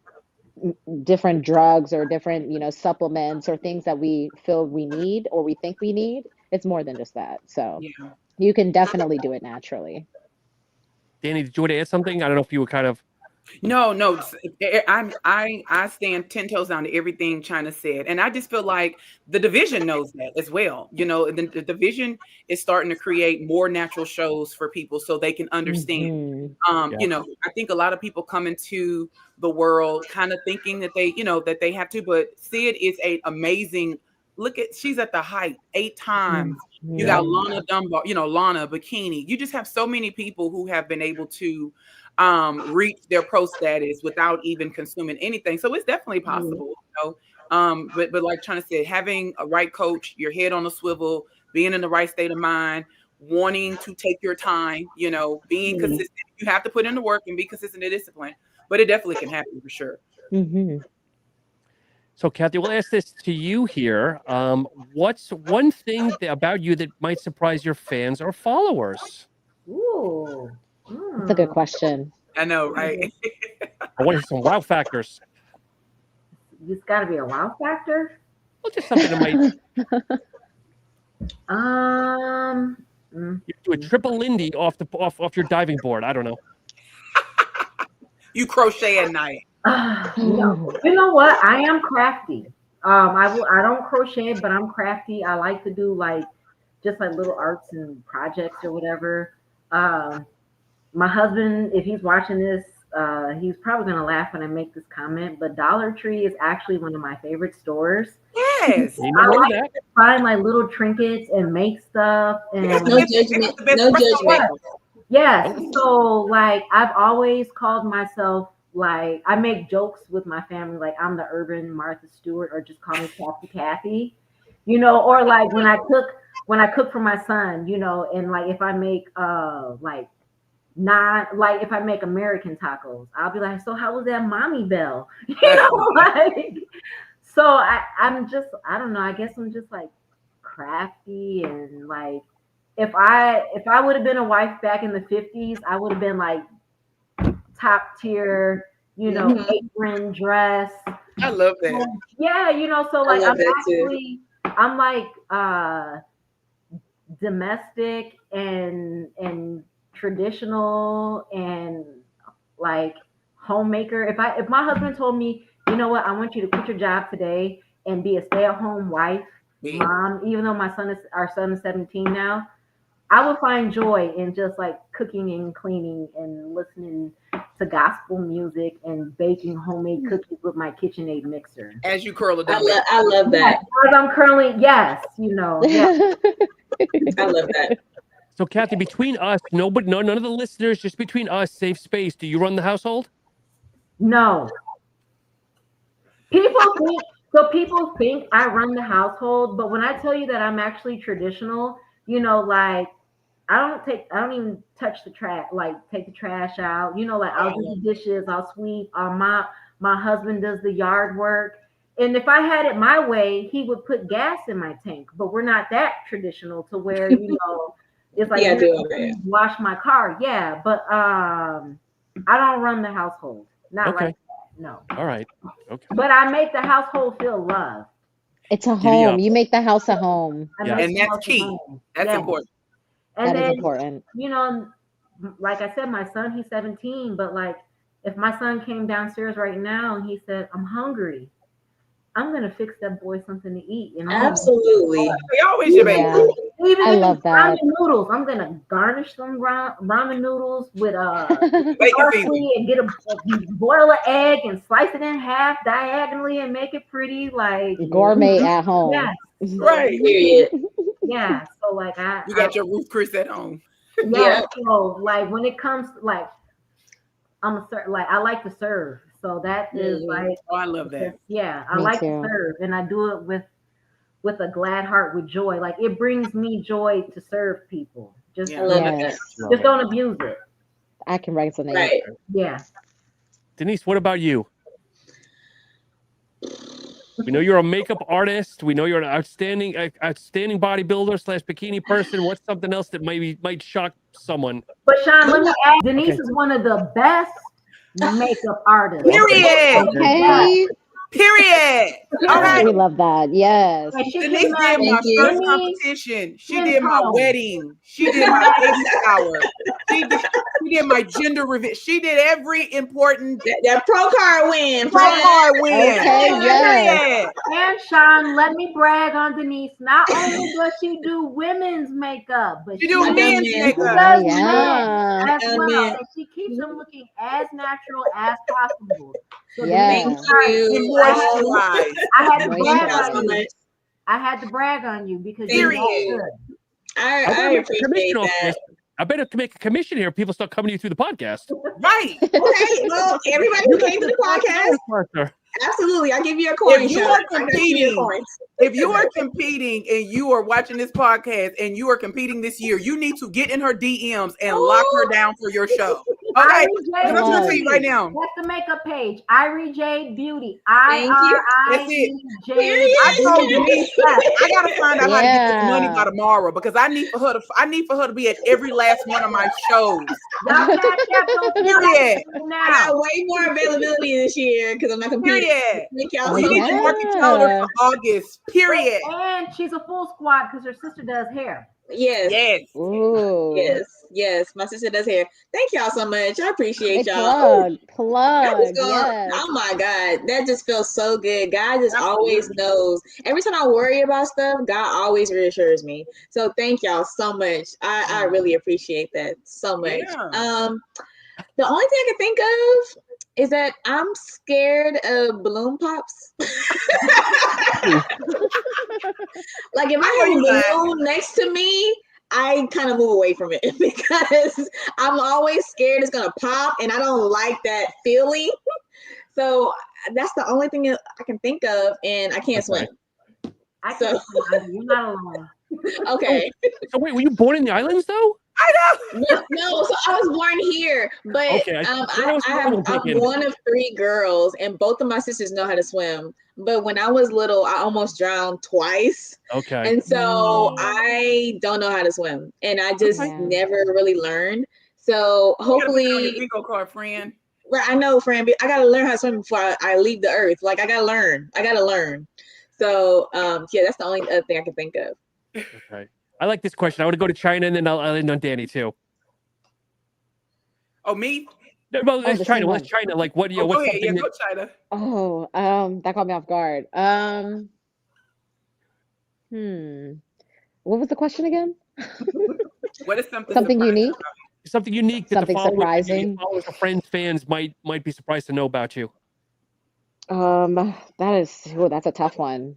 different drugs or different, you know, supplements or things that we feel we need or we think we need. It's more than just that. So you can definitely do it naturally. Danny, did you want to add something? I don't know if you were kind of. No, I stand 10 toes down to everything China said. And I just feel like the division knows that as well. You know, the division is starting to create more natural shows for people so they can understand. You know, I think a lot of people come into the world kind of thinking that they, you know, that they have to, but Sid is an amazing, she's at the height 8 times. You got Lana Dunbar, you know, Lana Bikini. You just have so many people who have been able to reach their pro status without even consuming anything. So it's definitely possible, you know. But like China said, having a right coach, your head on a swivel, being in the right state of mind, wanting to take your time, you know, being consistent. You have to put in the work and be consistent and disciplined, but it definitely can happen for sure. So, Cathy, we'll ask this to you here. What's one thing about you that might surprise your fans or followers? Ooh. That's a good question. I know, right? I want to hear some wow factors. It's got to be a wow factor. Well, just something that might. You do a triple Lindy off your diving board. I don't know. You crochet at night. No. You know what? I am crafty. I don't crochet, but I'm crafty. I like to do just little arts and projects or whatever. My husband, if he's watching this, he's probably going to laugh when I make this comment, but Dollar Tree is actually one of my favorite stores. Yes. I like to find little trinkets and make stuff. And no judgment. No judgment. Yes. So I've always called myself, I make jokes with my family, I'm the urban Martha Stewart, or just call me Cathy, you know, or when I cook for my son, you know, and if I make if I make American tacos, I'll be like, so how was that mommy bell? You know, so I'm just, I don't know, I guess I'm just crafty, and if I would have been a wife back in the 50s, I would have been top tier, you know, apron dress. I love that. Yeah, you know, so I'm domestic and traditional and homemaker. If my husband told me, you know what, I want you to quit your job today and be a stay-at-home wife, mom, even though our son is 17 now, I would find joy in just cooking and cleaning and listening to gospel music and baking homemade cookies with my KitchenAid mixer. As you curl it down. I love that. As I'm curling, yes, you know. Yeah. I love that. So, Cathy, between us, none of the listeners, just between us, safe space. Do you run the household? No. People think I run the household, but when I tell you that I'm actually traditional, you know, I don't even touch the trash, take the trash out, you know, I'll do the dishes, I'll sweep, I'll mop. My husband does the yard work. And if I had it my way, he would put gas in my tank, but we're not that traditional to where, you know, it's wash my car. Yeah. But I don't run the household. Not like that. No. All right. Okay. But I make the household feel loved. It's a home. You make the house a home. And that's key. That's important. And that is important. You know, like I said, my son, he's 17, but if my son came downstairs right now and he said, I'm hungry, I'm going to fix that boy something to eat. You know? Absolutely. We always your baby. Even I if love it's that. ramen noodles, I'm gonna garnish some ramen noodles with Bacon parsley seasoning. and boil an egg and slice it in half diagonally and make it pretty. Like, Gourmet at home. yes, Right. Period. yeah. So like You got your Ruth Chris at home. yeah. Yep. So like when it comes to, like, like I like to serve. So that is like, Oh, I love that. yeah, I Me like too. to serve, and I do it with a glad heart, with joy. Like it brings me joy to serve people. Just Yeah. I love Yes. that. just don't abuse it. I can resonate. Right. Yeah. Denise, what about you? We know you're a makeup artist. We know you're an outstanding bodybuilder / bikini person. What's something else that might shock someone? But Sean, let me ask. Denise Okay. is one of the best makeup artists. Period. Okay. Period. All right. We love that. Yes. Like she Denise can did match my Thank you. first any competition. She skin did my tone. wedding. She did my baby shower. She did my gender reveal. She did every important That pro card win. pro card win. Okay, yes. Period. And Sean, let me brag on Denise. Not only does she do women's makeup, but She she do I done men's men. makeup. does men Yeah. as Done well. men. And she keeps them looking as natural as possible. So Yeah. Denise, Thank you. And moisturize. I had to Moisturize. Thank brag y'all on so you. much. I had to brag on you because Thank you're Period. that good. I better make a appreciate commission off that. this. I better make a commission here. People start coming to you through the podcast. Right. Okay, well, everybody who came to the podcast, Podcast. absolutely, I'll give you a coin. If you Sean. are I'll give you a competing, coin. if you are competing and you are watching this podcast and you are competing this year, you need to get in her DMs and lock her down for your show. Okay. Irie Because I'm going to tell J you right now. That's the makeup page. Irie J Beauty. Thank you. That's it. IRIEJ. Period. I told Denise, I gotta find out how to get this money Yeah. by tomorrow because I need for her to be at every last one of my shows. Y'all catch those Period. I now. got way more availability this year because I'm not competing. Period. Thank y'all Oh, We so need much. to market calendar yeah. for August. Period. And she's a full squad because her sister does hair. Yes. Yes. Ooh. Yes. My sister does hair. Thank y'all so much. I Hey, appreciate y'all. Ooh, plug. I was going, Yes. oh my God, that just feels so good. God just always knows. Every time I worry about stuff, God always reassures me. So thank y'all so much. I really appreciate that so much. Yeah. The only thing I can think of is that I'm scared of balloon pops. Like if I have a balloon next to me, I kind of move away from it because I'm always scared it's gonna pop and I don't like that feeling. So that's the only thing I can think of, and I can't swim. I can't swim. You're not alone. Okay. So wait, were you born in the islands though? I know. No, so I was born here, but Okay, I'm one of 3 girls, and both of my sisters know how to swim. But when I was little, I almost drowned twice. Okay. And so I don't know how to swim, and I just never really learned. So hopefully, Bingo card, friend. right? I know, friend. I gotta learn how to swim before I leave the earth. Like I gotta learn. So yeah, that's the only other thing I can think of. Okay. I like this question. I want to go to China and then I'll end on Danny too. Oh, me? No, well, let's the China. same Let's one. China. Like what? Go What's ahead. Yeah, something go China. Oh, that caught me off guard. What was the question again? What is something Something unique? something unique that Something the followers, surprising? followers or friends, fans might be surprised to know about you? That's a tough one.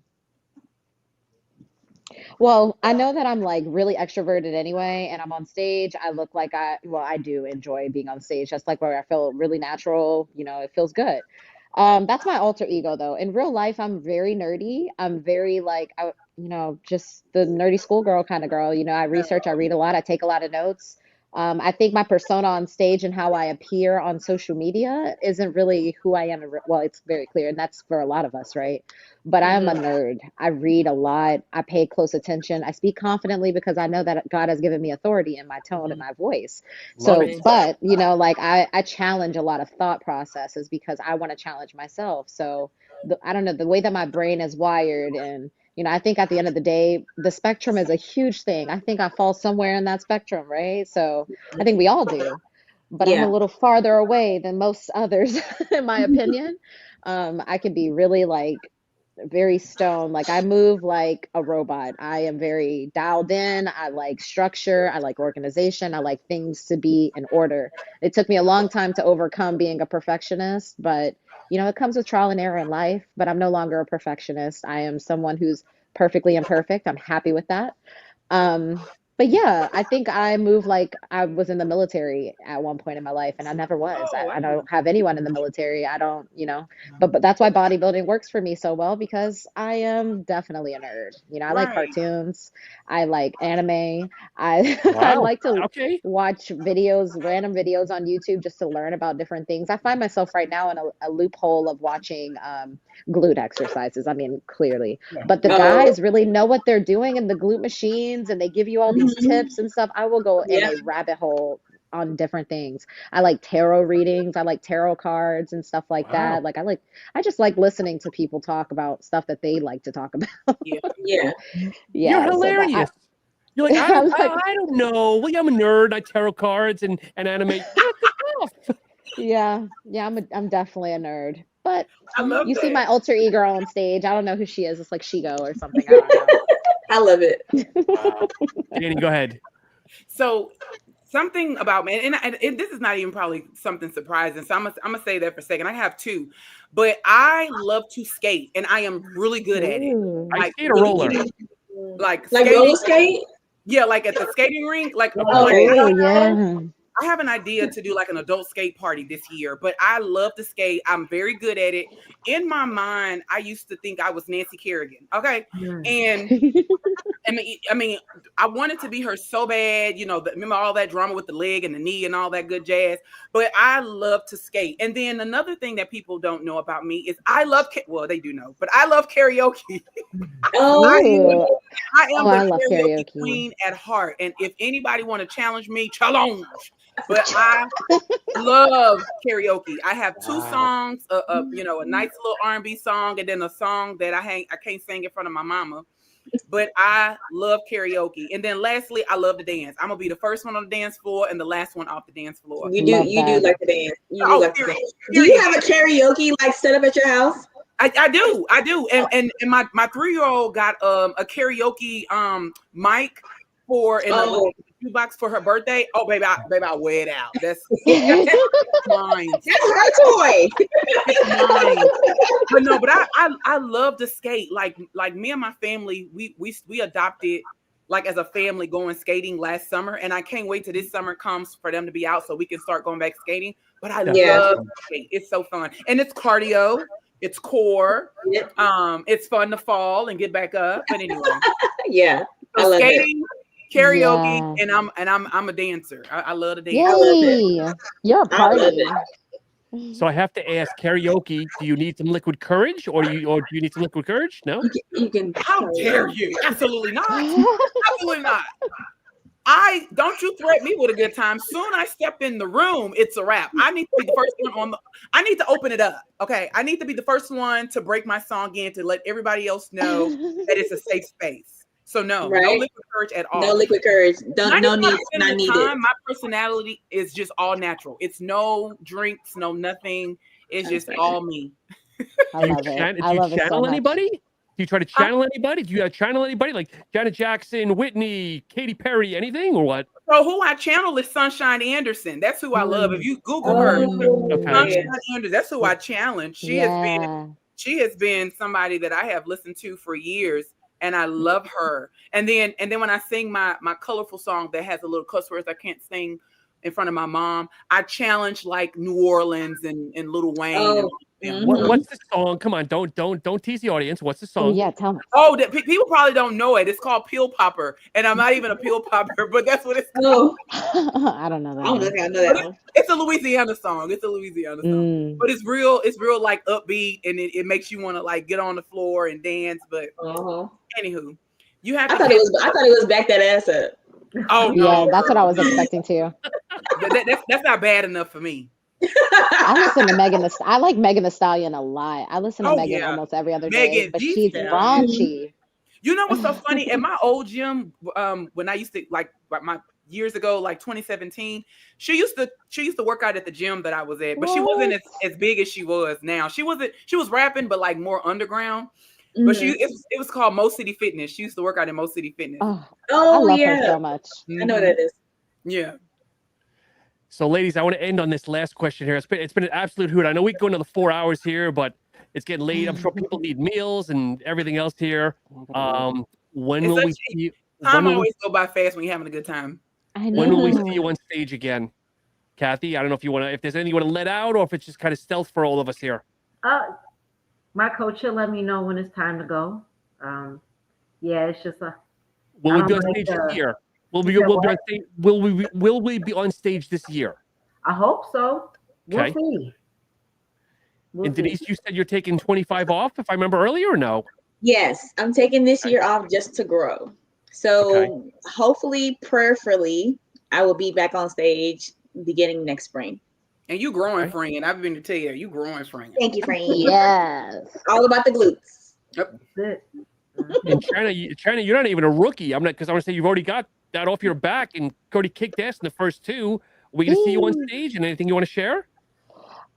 Well, I know that I'm like really extroverted anyway, and I'm on stage. I look like I do enjoy being on stage. Just like where I feel really natural, it feels good. That's my alter ego though. In real life, I'm very nerdy. I'm very like, just the nerdy schoolgirl kind of girl. I research, I read a lot, I take a lot of notes. I think my persona on stage and how I appear on social media isn't really who I am. Well, it's very clear, and that's for a lot of us, right? But I'm a nerd. I read a lot. I pay close attention. I speak confidently because I know that God has given me authority in my tone and my voice. Love So, it. but, like I challenge a lot of thought processes because I want to challenge myself. So I don't know, the way that my brain is wired, and I think at the end of the day, the spectrum is a huge thing. I think I fall somewhere in that spectrum, right? So I think we all do, but I'm a little farther away than most others, in my opinion. I could be really like very stone. Like I move like a robot. I am very dialed in. I like structure. I like organization. I like things to be in order. It took me a long time to overcome being a perfectionist, but you know, it comes with trial and error in life, but I'm no longer a perfectionist. I am someone who's perfectly imperfect. I'm happy with that. But yeah, I think I move like I was in the military at one point in my life, and I never was. Oh, I wow. don't have anyone in the military. I don't, you know, but that's why bodybuilding works for me so well because I am definitely a nerd. You know, I like Right. cartoons, I like anime, I I Wow. like to Okay. watch videos, random videos on YouTube just to learn about different things. I find myself right now in a loophole of watching glute exercises. I mean, clearly. But the Oh, guys really know what they're doing in the glute machines and they give you all these mhm. tips and stuff. I will go in Yeah. a rabbit hole on different things. I like tarot readings. I like tarot cards and stuff like Wow. that. I just like listening to people talk about stuff that they like to talk about. Yeah. Yeah. You're Yeah, so that hilarious. You're like, I, I'm like, I don't know. Well, I'm a nerd. I tarot cards and anime. Yeah, good stuff. yeah, I'm definitely a nerd. But I love you see that. my alter ego on stage. I don't know who she is. It's like Shigo or something. I don't know. I love it. Wow. Danny, go ahead. So something about me, and this is not even probably something surprising. So I'm gonna say that for a second. I have two, but I love to skate, and I am really good at it. Ooh. I Like skate a roller. like Like skating, roller skate? yeah, like at the skating rink. Like Okay. Oh, yeah. I have an idea to do like an adult skate party this year, but I love to skate. I'm very good at it. In my mind, I used to think I was Nancy Kerrigan. Okay, and I mean, I wanted to be her so bad, you know, remember all that drama with the leg and the knee and all that good jazz, but I love to skate. And then another thing that people don't know about me is I love, well, they do know, but I love karaoke. Oh, Ooh. I am Oh, the I love karaoke karaoke. queen at heart. And if anybody want to challenge me, challenge. But I love karaoke. I have two Wow. songs, you know, a nice little R&B song, and then a song that I can't sing in front of my mama. But I love karaoke. And then lastly, I love to dance. I'm gonna be the first one on the dance floor and the last one off the dance floor. Love you do that. like to dance. You do Oh, like to period. dance. Do you Period. have a karaoke like set up at your house? I do. And my 3-year-old got a karaoke mic for in Oh, the box for her birthday. Oh baby, I wear it out. That's mine. that's her toy. It's mine. But no, but I love to skate. Like me and my family, we adopted like as a family going skating last summer, and I can't wait till this summer comes for them to be out so we can start going back skating. But I Yeah. love to skate. It's so fun, and it's cardio. It's core. Yep. It's fun to fall and get back up. But anyway, Yeah. I so love it. skating, karaoke, Yeah. and I'm a dancer. I love to dance. I love it. Yay. You're a I love party. it. So I have to ask, karaoke, do you need some liquid courage or do you need some liquid courage? No? You can How dare you? Absolutely not. Absolutely not. Don't you threaten me with a good time. Soon I step in the room, it's a wrap. I need to be the first one I need to open it up. Okay. I need to be the first one to break my song in to let everybody else know that it's a safe space. So no Right. liquid courage at all. No liquid courage. No 95% need. of Not the needed. time, my personality is just all natural. It's no drinks, no nothing. It's just all me. I Do you, love it. do I you love it so channel much. anybody? Do you try to channel anybody? Do you channel anybody like Janet Jackson, Whitney, Katy Perry, anything or what? So who I channel is Sunshine Anderson. That's who I love. If you Google her, Okay. Sunshine Anderson, that's who I challenge. She Yeah. has been somebody that I have listened to for years, and I love her. And then when I sing my colorful song that has a little cuss words I can't sing in front of my mom, I challenge like New Orleans and Lil Wayne. Oh. And What's the song? Come on, don't tease the audience. What's the Oh, song? yeah. Tell me. people probably don't know it. It's called Pill Popper, and I'm not even a pill popper, but that's what it's called. Oh. I don't know that I don't know one. if I know that one. It's a Louisiana song. But it's real like upbeat, and it makes you want to like get on the floor and dance. But Uh-huh. anywho, you have I to thought it was back that ass up. Oh no, Yeah, that's what I was expecting too. that's not bad enough for me. I listen to I like Megan Thee Stallion a lot. I listen to Megan almost every other day, Megan but Thee she's Stallion. raunchy. You know what's so funny? At my old gym, when I used to like my years ago, like 2017, she used to work out at the gym that I was at, but she wasn't as big as she was now. She was rapping, but like more underground. But it was called Mo City Fitness. She used to work out in Mo City Fitness. Oh, I Oh love her yeah, so much. I know what that is. Yeah. So, ladies, I want to end on this last question here. It's been an absolute hoot. I know we can go another 4 hours here, but it's getting late. I'm sure people need meals and everything else here. When It's will we such- see you? Time When will always go by fast when you're having a good time. I when will we see know. you on stage again, Cathy? I don't know if you want to, if there's anything you want to let out, or if it's just kind of stealth for all of us here. My coach will let me know when it's time to go. Yeah, it's just Will I we be don't on like stage this the- year? Will You we said will be what? on stage? Will we be on stage this year? I hope so. We'll Okay. see. We'll And see. Denise, you said you're taking 25 off, if I remember earlier, or no? Yes, I'm taking this Okay. year off just to grow. So Okay. hopefully, prayerfully, I will be back on stage beginning next spring. And you growing, Okay. friend. I've been to tell you growing, friend. Thank you, friend. Yes. All about the glutes. That's it. In China, you're not even a rookie. I'm not, because I want to say you've already got that off your back and already kicked ass in the first two. Are we going to see you on stage and anything you want to share?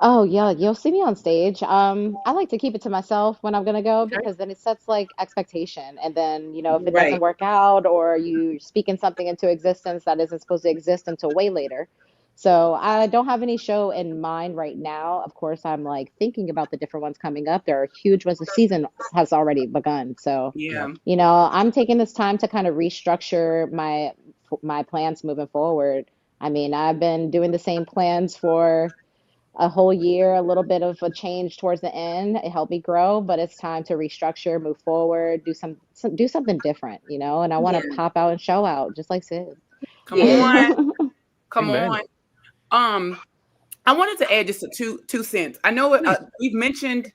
Oh yeah, you'll see me on stage. I like to keep it to myself when I'm gonna go Okay. because then it sets like expectation. And then, if it Right. doesn't work out or you speaking something into existence that isn't supposed to exist until way later. So I don't have any show in mind right now. Of course, I'm like thinking about the different ones coming up. There are huge ones. The season has already begun. So, Yeah. I'm taking this time to kind of restructure my plans moving forward. I mean, I've been doing the same plans for a whole year, a little bit of a change towards the end. It helped me grow, but it's time to restructure, move forward, do something different, and I want to Yeah. pop out and show out just like Sid. Come Yeah. on. Come Amen. on. I wanted to add just two cents. I know we've mentioned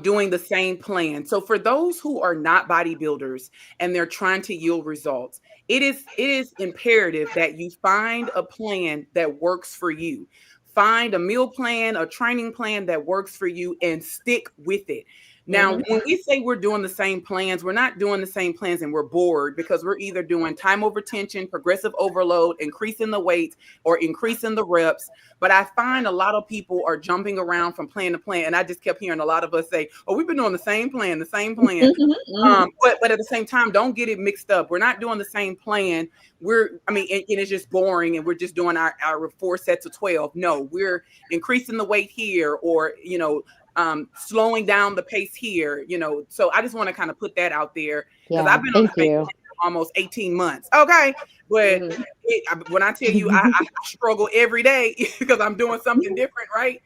doing the same plan. So for those who are not bodybuilders and they're trying to yield results, it is imperative that you find a plan that works for you. Find a meal plan, a training plan that works for you, and stick with it. Now, when we say we're doing the same plans, we're not doing the same plans and we're bored, because we're either doing time over tension, progressive overload, increasing the weight, or increasing the reps. But I find a lot of people are jumping around from plan to plan. And I just kept hearing a lot of us say, oh, we've been doing the same plan. But at the same time, don't get it mixed up. We're not doing the same plan. And it's just boring and we're just doing our 4 sets of 12. No, we're increasing the weight here, or, slowing down the pace here, so I just want to kind of put that out there, because I've been on the same plan for almost 18 months. Okay. But when I tell you, I struggle every day because I'm doing something different. Right.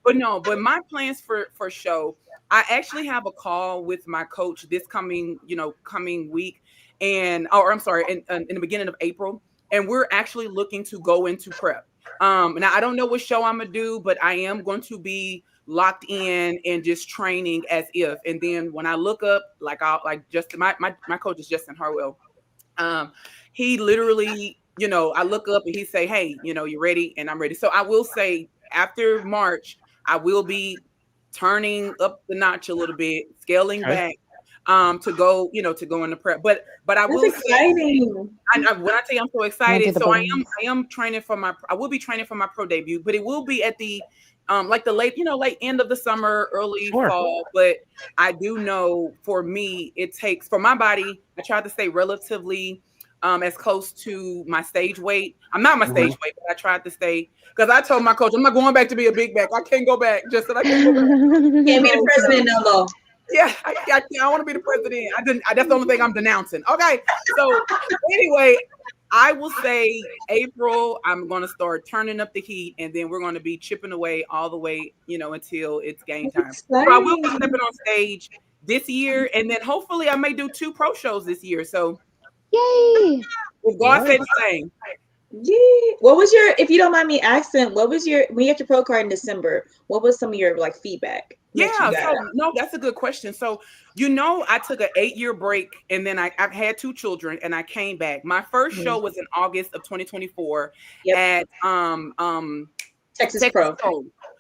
But my plans for show, I actually have a call with my coach this coming week, in the beginning of April. And we're actually looking to go into prep. Now I don't know what show I'm gonna do, but I am going to be locked in and just training as if. And then when I look up, Justin, my coach is Justin Harwell. He literally, I look up and he say, hey, you ready? And I'm ready. So I will say after March, I will be turning up the notch a little bit, scaling back, to go into prep. But I will exciting. When I tell you I'm so excited, so I am training I will be training for my pro debut, but it will be at the the late end of the summer, early fall. But I do know for me, it takes, for my body, I try to stay relatively as close to my stage weight. I'm not my stage weight, but I tried to stay, because I told my coach, I'm not going back to be a big back. I can't go back. Just that I can't go back. Can't be the president no more. Yeah, I want to be the president. That's the only thing I'm denouncing. Okay, so anyway, I will say April, I'm going to start turning up the heat, and then we're going to be chipping away all the way, until it's game time. So I will be stepping on stage this year, and then hopefully I may do 2 pro shows this year. So, yay! If God said the same. Yeah. What was your, if you don't mind me asking, when you got your pro card in December, what was some of your feedback? Yeah, no, that's a good question. So, I took an 8-year break, and then I've had 2 children, and I came back. My first show was in August of 2024 at Texas Pro.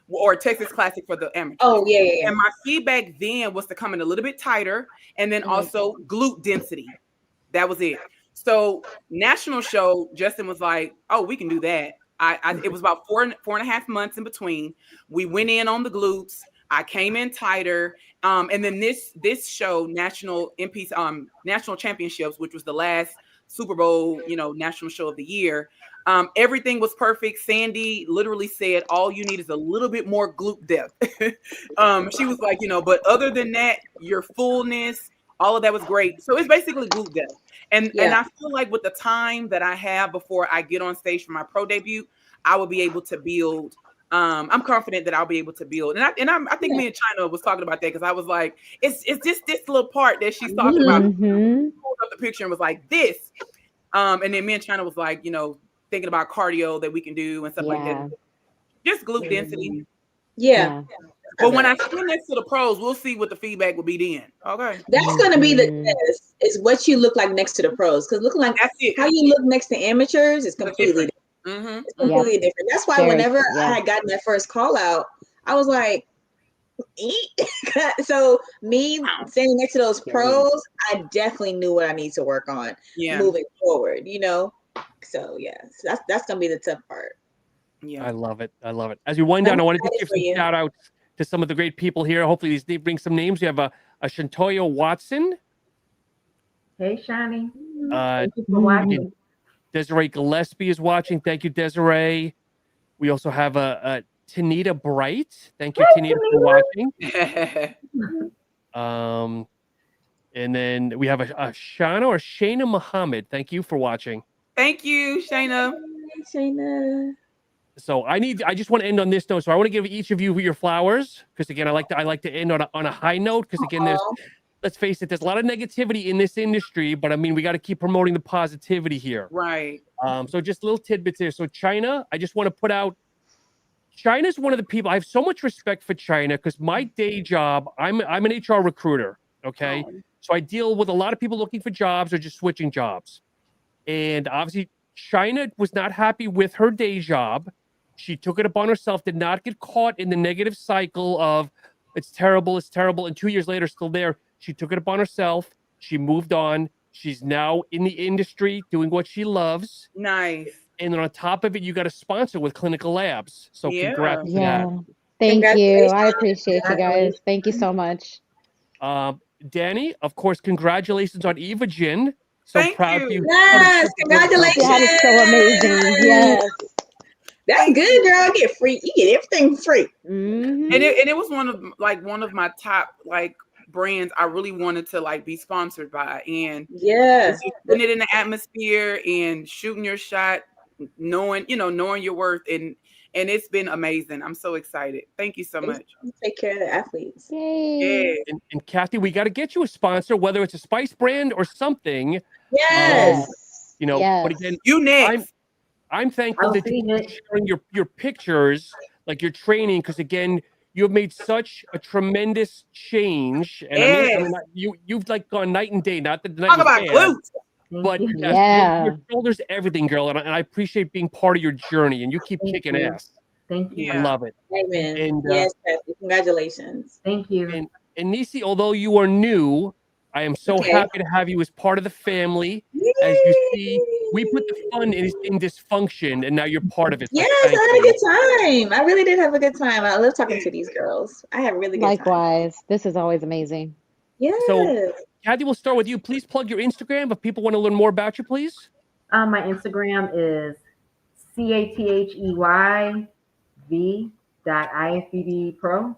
Or Texas Classic for the amateurs. Oh, yeah. And my feedback then was to come in a little bit tighter, and then also glute density. That was it. So national show, Justin was like, oh, we can do that. It was about 4.5 months in between. We went in on the glutes. I came in tighter. And then this show, National Championships, which was the last Super Bowl, national show of the year. Everything was perfect. Sandy literally said, all you need is a little bit more glute depth. She was like, but other than that, your fullness, all of that was great. So it's basically glute depth. And I feel like with the time that I have before I get on stage for my pro debut, I will be able to build. I'm confident that I'll be able to build. I think me and China was talking about that because I was like, it's just this little part that she's talking about. Pulled up the picture and was like this. And then me and China was like, thinking about cardio that we can do and stuff like that. Just glute density. Yeah. But when I stand next to the pros, we'll see what the feedback will be then. Okay. That's going to be the test, is what you look like next to the pros. Because looking like how you look next to amateurs is completely different. It's completely different. That's why whenever I had gotten that first call out, I was like, so me standing next to those pros, I definitely knew what I need to work on moving forward, So that's gonna be the tough part. Yeah, I love it. As we wind down, I want to just give some shout outs to some of the great people here. Hopefully these bring some names. We have a Shantoya Watson. Hey, Shani. Thank you for watching. Desiree Gillespie is watching. Thank you, Desiree. We also have a Tanita Bright. Thank you, Tanita, for watching. And then we have a Shana or Shayna Muhammad. Thank you for watching. Thank you, Shayna. Shayna. So I just want to end on this note. So I want to give each of you your flowers because again, I like to end on a high note because again, let's face it, there's a lot of negativity in this industry, but I mean, we got to keep promoting the positivity here. Right. So just little tidbits here. So China, I just want to put out. China's one of the people I have so much respect for China because my day job, I'm an HR recruiter. Okay. So I deal with a lot of people looking for jobs or just switching jobs. And obviously China was not happy with her day job. She took it upon herself, did not get caught in the negative cycle of it's terrible. And 2 years later, still there. She took it upon herself. She moved on. She's now in the industry doing what she loves. Nice. And then on top of it, you got a sponsor with Clinical Labs. So congrats to that. Thank you. I appreciate you guys. Thank you so much. Danny, of course, congratulations on Eva Gin. So Thank proud you. of you. Yes, congratulations. That is so amazing. Yes. That's good, girl. You get everything free. Mm-hmm. And it was one of my top brands I really wanted to be sponsored by. And putting it in the atmosphere and shooting your shot, knowing your worth, and it's been amazing. I'm so excited. Thank you so much. Take care of the athletes. Yay. Yeah. And Cathy, we got to get you a sponsor, whether it's a spice brand or something. Yes. But again, you next. I'm thankful that you're sharing your pictures, like your training, because again, you have made such a tremendous change. And I mean, you've gone night and day. Not that the night Talk was about bad, glutes. but your shoulders, everything, girl. And I appreciate being part of your journey. And you keep kicking ass. Thank you. I love it. Amen. And, yes, Cathy, congratulations. Thank you. And Nisi, although you are new, I am so happy to have you as part of the family. Yay! As you see, we put the fun in dysfunction, and now you're part of it. Yes, I had a good time. I really did have a good time. I love talking to these girls. I had a really good time. Likewise. This is always amazing. Yes. So, Cathy, we'll start with you. Please plug your Instagram if people want to learn more about you, please. My Instagram is CATHEYV.IFBB Pro. I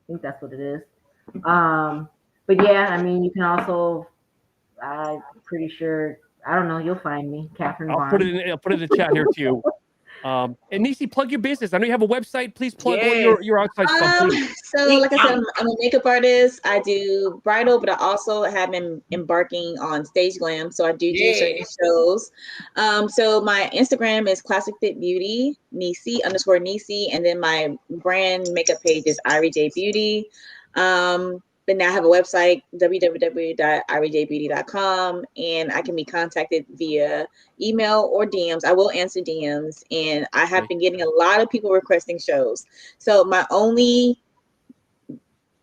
think that's what it is. But yeah, I mean, you can also, I'm pretty sure, I don't know, you'll find me, Catherine I'll Vaughn. put it in the chat here too. And Nisi, plug your business. I know you have a website. Please plug all your outside stuff, please. So like I said, I'm a makeup artist. I do bridal, but I also have been embarking on stage glam. So I do certain shows. So my Instagram is Classic Fit Beauty, Nisi_Nisi. And then my brand makeup page is Irie J Beauty. But now I have a website, www.iriejbeauty.com, and I can be contacted via email or DMs. I will answer DMs, and I have been getting a lot of people requesting shows. So my only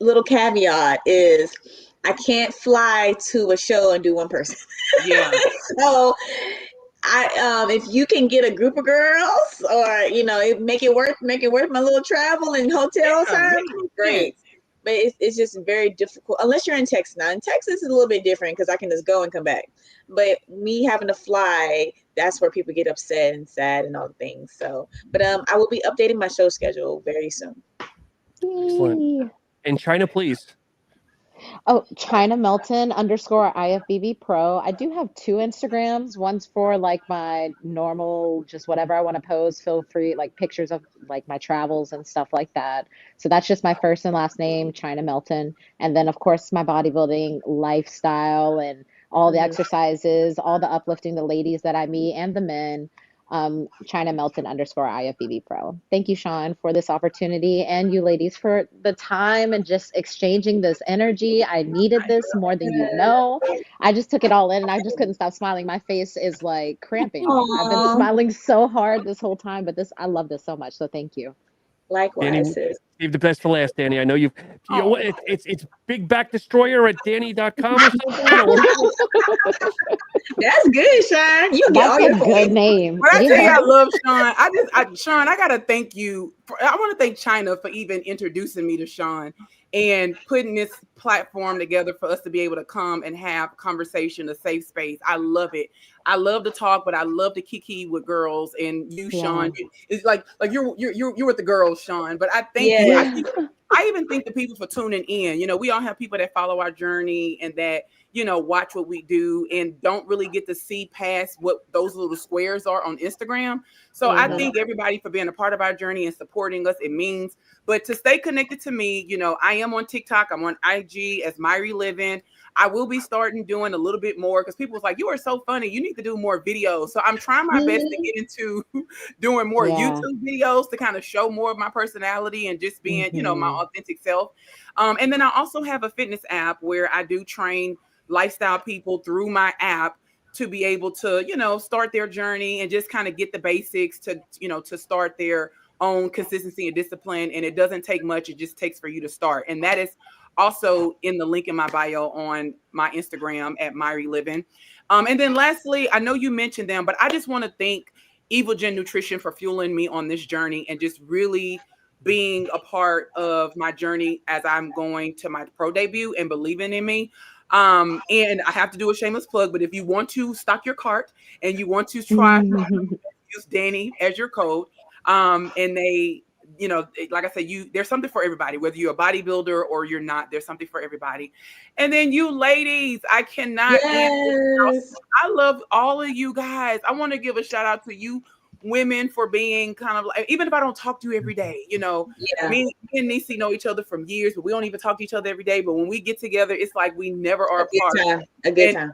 little caveat is I can't fly to a show and do one person. Yeah. So if you can get a group of girls, or make it worth my little travel and hotel time, great. but it's just very difficult unless you're in Texas. Now in Texas it's a little bit different because I can just go and come back. But me having to fly, that's where people get upset and sad and all the things. So, but I will be updating my show schedule very soon. Excellent. Yay. In China, please. Oh, China Melton _ IFBB Pro. I do have two Instagrams. One's for like my normal, just whatever I want to post, feel free, like pictures of like my travels and stuff like that. So that's just my first and last name, China Melton. And then, of course, my bodybuilding lifestyle and all the exercises, all the uplifting the ladies that I meet and the men. China Melton _ IFBB Pro. Thank you, Sean, for this opportunity, and you ladies for the time and just exchanging this energy. I needed this more than you know. I just took it all in and I just couldn't stop smiling. My face is like cramping. I've been Aww. smiling so hard this whole time, but I love this so much. So thank you. Likewise, Danny, sis. save the best for last, Danny. I know it's Big Back Destroyer at Danny.com or something. Or That's good, Sean. You get all That's your a good points. name. When I tell you Yeah. I love Sean, Sean, I gotta thank you. I want to thank China for even introducing me to Sean and putting this platform together for us to be able to come and have conversation, a safe space. I love it. I love to talk, but I love to kiki with girls. And you, Sean, it's like you're with the girls, Sean. But I thank you. Yes. I even thank the people for tuning in. You know, we all have people that follow our journey and that, you know, watch what we do and don't really get to see past what those little squares are on Instagram. So I thank everybody for being a part of our journey and supporting us. It means, but to stay connected to me, you know, I am on TikTok. I'm on IG as Myreliving. I will be starting doing a little bit more because people was like, you are so funny. You need to do more videos. So I'm trying my best to get into doing more YouTube videos to kind of show more of my personality and just being, you know, my authentic self. And then I also have a fitness app where I do train lifestyle people through my app to be able to, you know, start their journey and just kind of get the basics to, you know, to start their own consistency and discipline. And it doesn't take much. It just takes for you to start. And that is also in the link in my bio on my Instagram at Myreliving. And then lastly, I know you mentioned them, but I just want to thank Evil Gen Nutrition for fueling me on this journey and just really being a part of my journey as I'm going to my pro debut and believing in me. And I have to do a shameless plug, but if you want to stock your cart and you want to try, use Danny as your code. And they, you know, like I said, there's something for everybody, whether you're a bodybuilder or you're not, there's something for everybody. And then you ladies, I cannot I love all of you guys. I want to give a shout out to you women for being kind of like, even if I don't talk to you every day, you know, me and Denise know each other from years, but we don't even talk to each other every day. But when we get together, it's like we never are apart. A good time.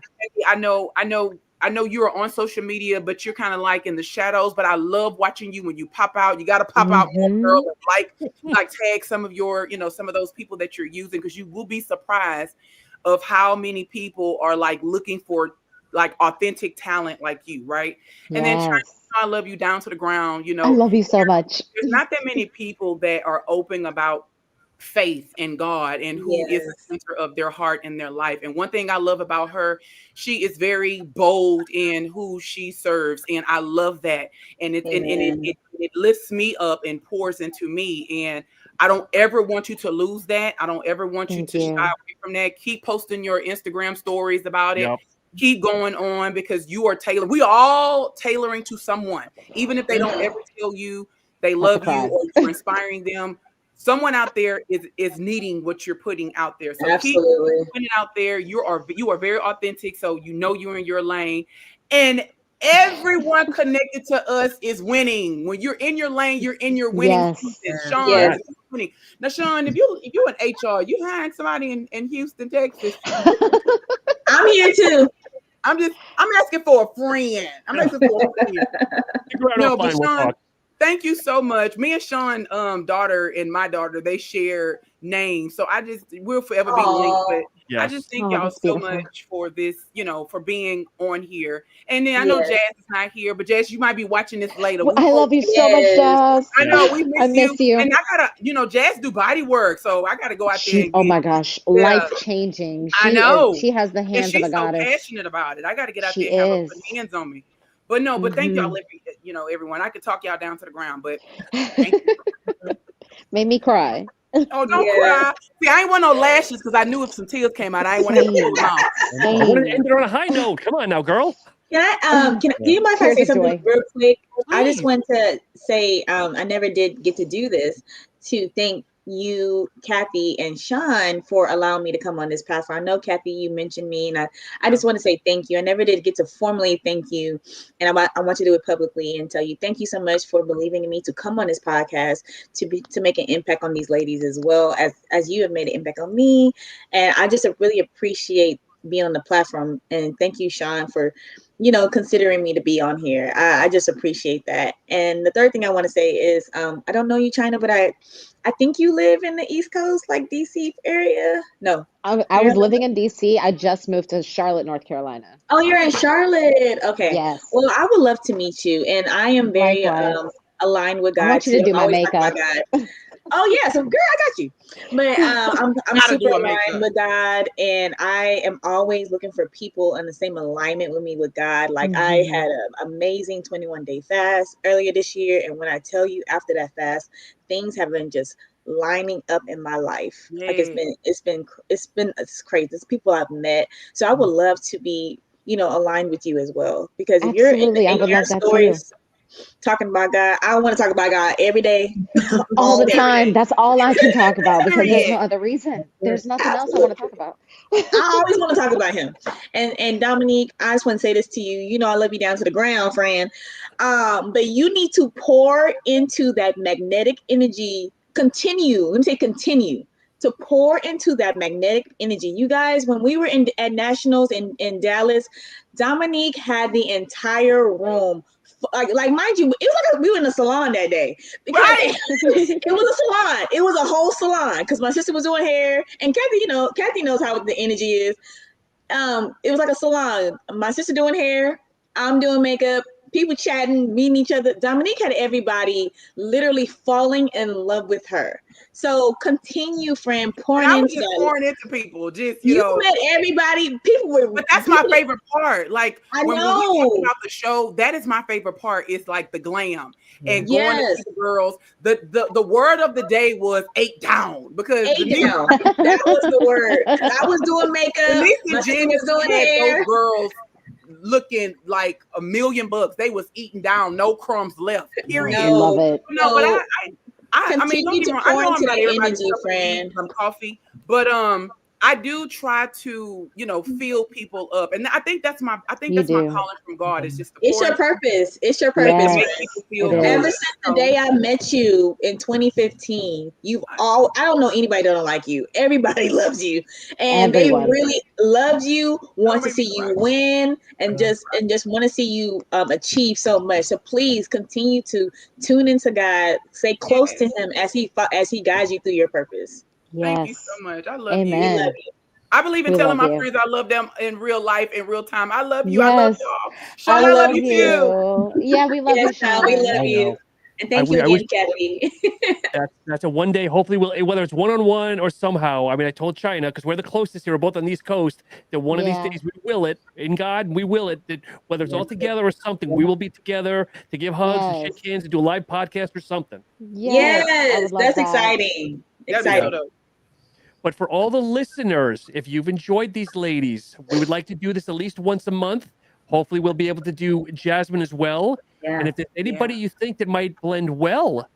I know you're on social media, but you're kind of like in the shadows. But I love watching you when you pop out. You got to pop out more, girl, and like tag some of your, you know, some of those people that you're using, because you will be surprised of how many people are like looking for like authentic talent like you, right? And then I love you down to the ground. You know, I love you so much. There's not that many people that are open about faith in God and who is the center of their heart and their life. And one thing I love about her, she is very bold in who she serves, and I love that. And it lifts me up and pours into me. And I don't ever want you to lose that. I don't ever want you to shy away from that. Keep posting your Instagram stories about it. Keep going on, because you are tailoring. We are all tailoring to someone, even if they don't ever tell you they love you or you're inspiring them. Someone out there is needing what you're putting out there. So keep putting it out there. You are very authentic. So you know you're in your lane, and everyone connected to us is winning. When you're in your lane, you're in your winning season. Sean is winning. Now, Sean, if you're in HR, you hiring somebody in Houston, Texas. I'm here too. I'm asking for a friend. I'm asking for a friend. No, but Sean, thank you so much. Me and Sean, daughter and my daughter, they share names. So we'll forever be linked. But I just thank y'all so much for this, you know, for being on here. And then I know Jazz is not here, but Jazz, you might be watching this later. I love you so much, Jazz. I know we miss you. And I gotta, you know, Jazz do body work, so I gotta go out there. And oh my gosh, life changing. I know she has the hands of a goddess. She's so passionate about it. I gotta get out there and have her put hands on me. But no, but thank y'all, you know, everyone. I could talk y'all down to the ground, but thank you. Made me cry. Oh, don't Yeah. cry. See, I ain't want no lashes because I knew if some tears came out, I ain't want to have to pull them out. I wanted to end it on a high note. Come on now, girl. Do you mind if I Tears say of something joy. real quick? I just Please. want to say I never did get to do this, to thank you, Cathy and Sean, for allowing me to come on this platform. I know, Cathy, you mentioned me, and I just want to say thank you. I never did get to formally thank you, and I want to do it publicly and tell you thank you so much for believing in me to come on this podcast to make an impact on these ladies as well as you have made an impact on me, and I just really appreciate being on the platform. And thank you, Sean, for considering me to be on here. I just appreciate that. And the third thing I want to say is, I don't know you, China, but I think you live in the East Coast, like DC area. No. I was Maryland? living in DC. I just moved to Charlotte, North Carolina. Oh, you're in Charlotte. Okay. Yes. Well, I would love to meet you. And I am very Likewise. aligned with I God want you to too. do I'm my always talking about makeup. God. Oh yeah, so girl, I got you. But I'm Gotta super do a aligned makeup. with God, and I am always looking for people in the same alignment with me with God. Like I Mhm. had an amazing 21-day fast earlier this year, and when I tell you, after that fast, things have been just lining up in my life. Like it's crazy. It's people I've met. So I would love to be aligned with you as well, because if you're Absolutely. I in would your love that too. stories talking about God, I want to talk about God every day, All the day, every time. day. That's all I can talk about because there's no Period. other reason. There's nothing else I want to talk about. I always want to talk about him. And Dominique, I just want to say this to you. I love you down to the ground, friend. But you need to pour into that magnetic energy. Let me say continue to pour into that magnetic energy. You guys, when we were at Nationals in Dallas, Dominique had the entire room. Like mind you, it was like we were in a salon that day, because Right. it was a salon. It was a whole salon, because my sister was doing hair, and Cathy knows how the energy is. It was like a salon. My sister doing hair, I'm doing makeup, people chatting, meeting each other. Dominique had everybody literally falling in love with her. So continue, friend, And pouring I was into just that. pouring into people, just You met everybody. People were. But that's my favorite part. Like I when we know. talk about the show, that is my favorite part. Is like the glam and going to Yes. see the girls. The word of the day was 8 down, because Denise, Down. That was the word. 'Cause I was doing makeup. Denise My and sister Jenny was doing had hair. those girls looking like $1,000,000. They was eating down, no crumbs left. Period. No. Love it. No, but I mean, don't Continue get to me wrong. I pour know I'm into not that everybody's energy, cup of tea friend. from coffee, but I do try to, fill people up, and I think that's my You my do. calling from God, is just to It's pour your into people purpose. It's your and purpose. Yes, make Friend. people it feel is. Ever good. since the day I met you in 2015, I don't know anybody that don't like you. Everybody loves you. And they Everyone. really love you, want to make me see you cry. win, and just want to see you achieve so much. So please continue to tune into God, stay close to him as he guides you through your purpose. Thank you Yes. so much. I love We Amen. you. love you. I believe in We telling love my you. friends I love them in real life, in real time. I love you. I love Yes. y'all. I Sean, I love love you too. you. Yeah, we love you, Yes, Sean, we Sean. love I you. know. And thank you I wish again, Cathy. that's a one day. Hopefully, whether it's one-on-one or somehow. I mean, I told China, because we're the closest here. We're both on the East Coast. That one of these Yeah. days we will it in God. We will it. That whether it's all together or something, we will be together to give hugs and Yes. shake hands and do a live podcast or something. Yes. I Yes, would love that's that. exciting. That'd be so Exciting. dope. But for all the listeners, if you've enjoyed these ladies, we would like to do this at least once a month. Hopefully, we'll be able to do Jasmine as well. Yeah. And if there's anybody you think that might blend well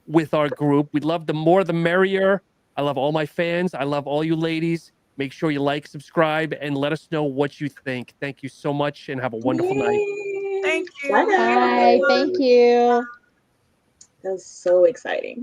with our group, we'd love the more the merrier. I love all my fans. I love all you ladies. Make sure you like, subscribe, and let us know what you think. Thank you so much and have a wonderful night. Yay. Thank you. Bye, Bye. guys. Thank you. That was so exciting.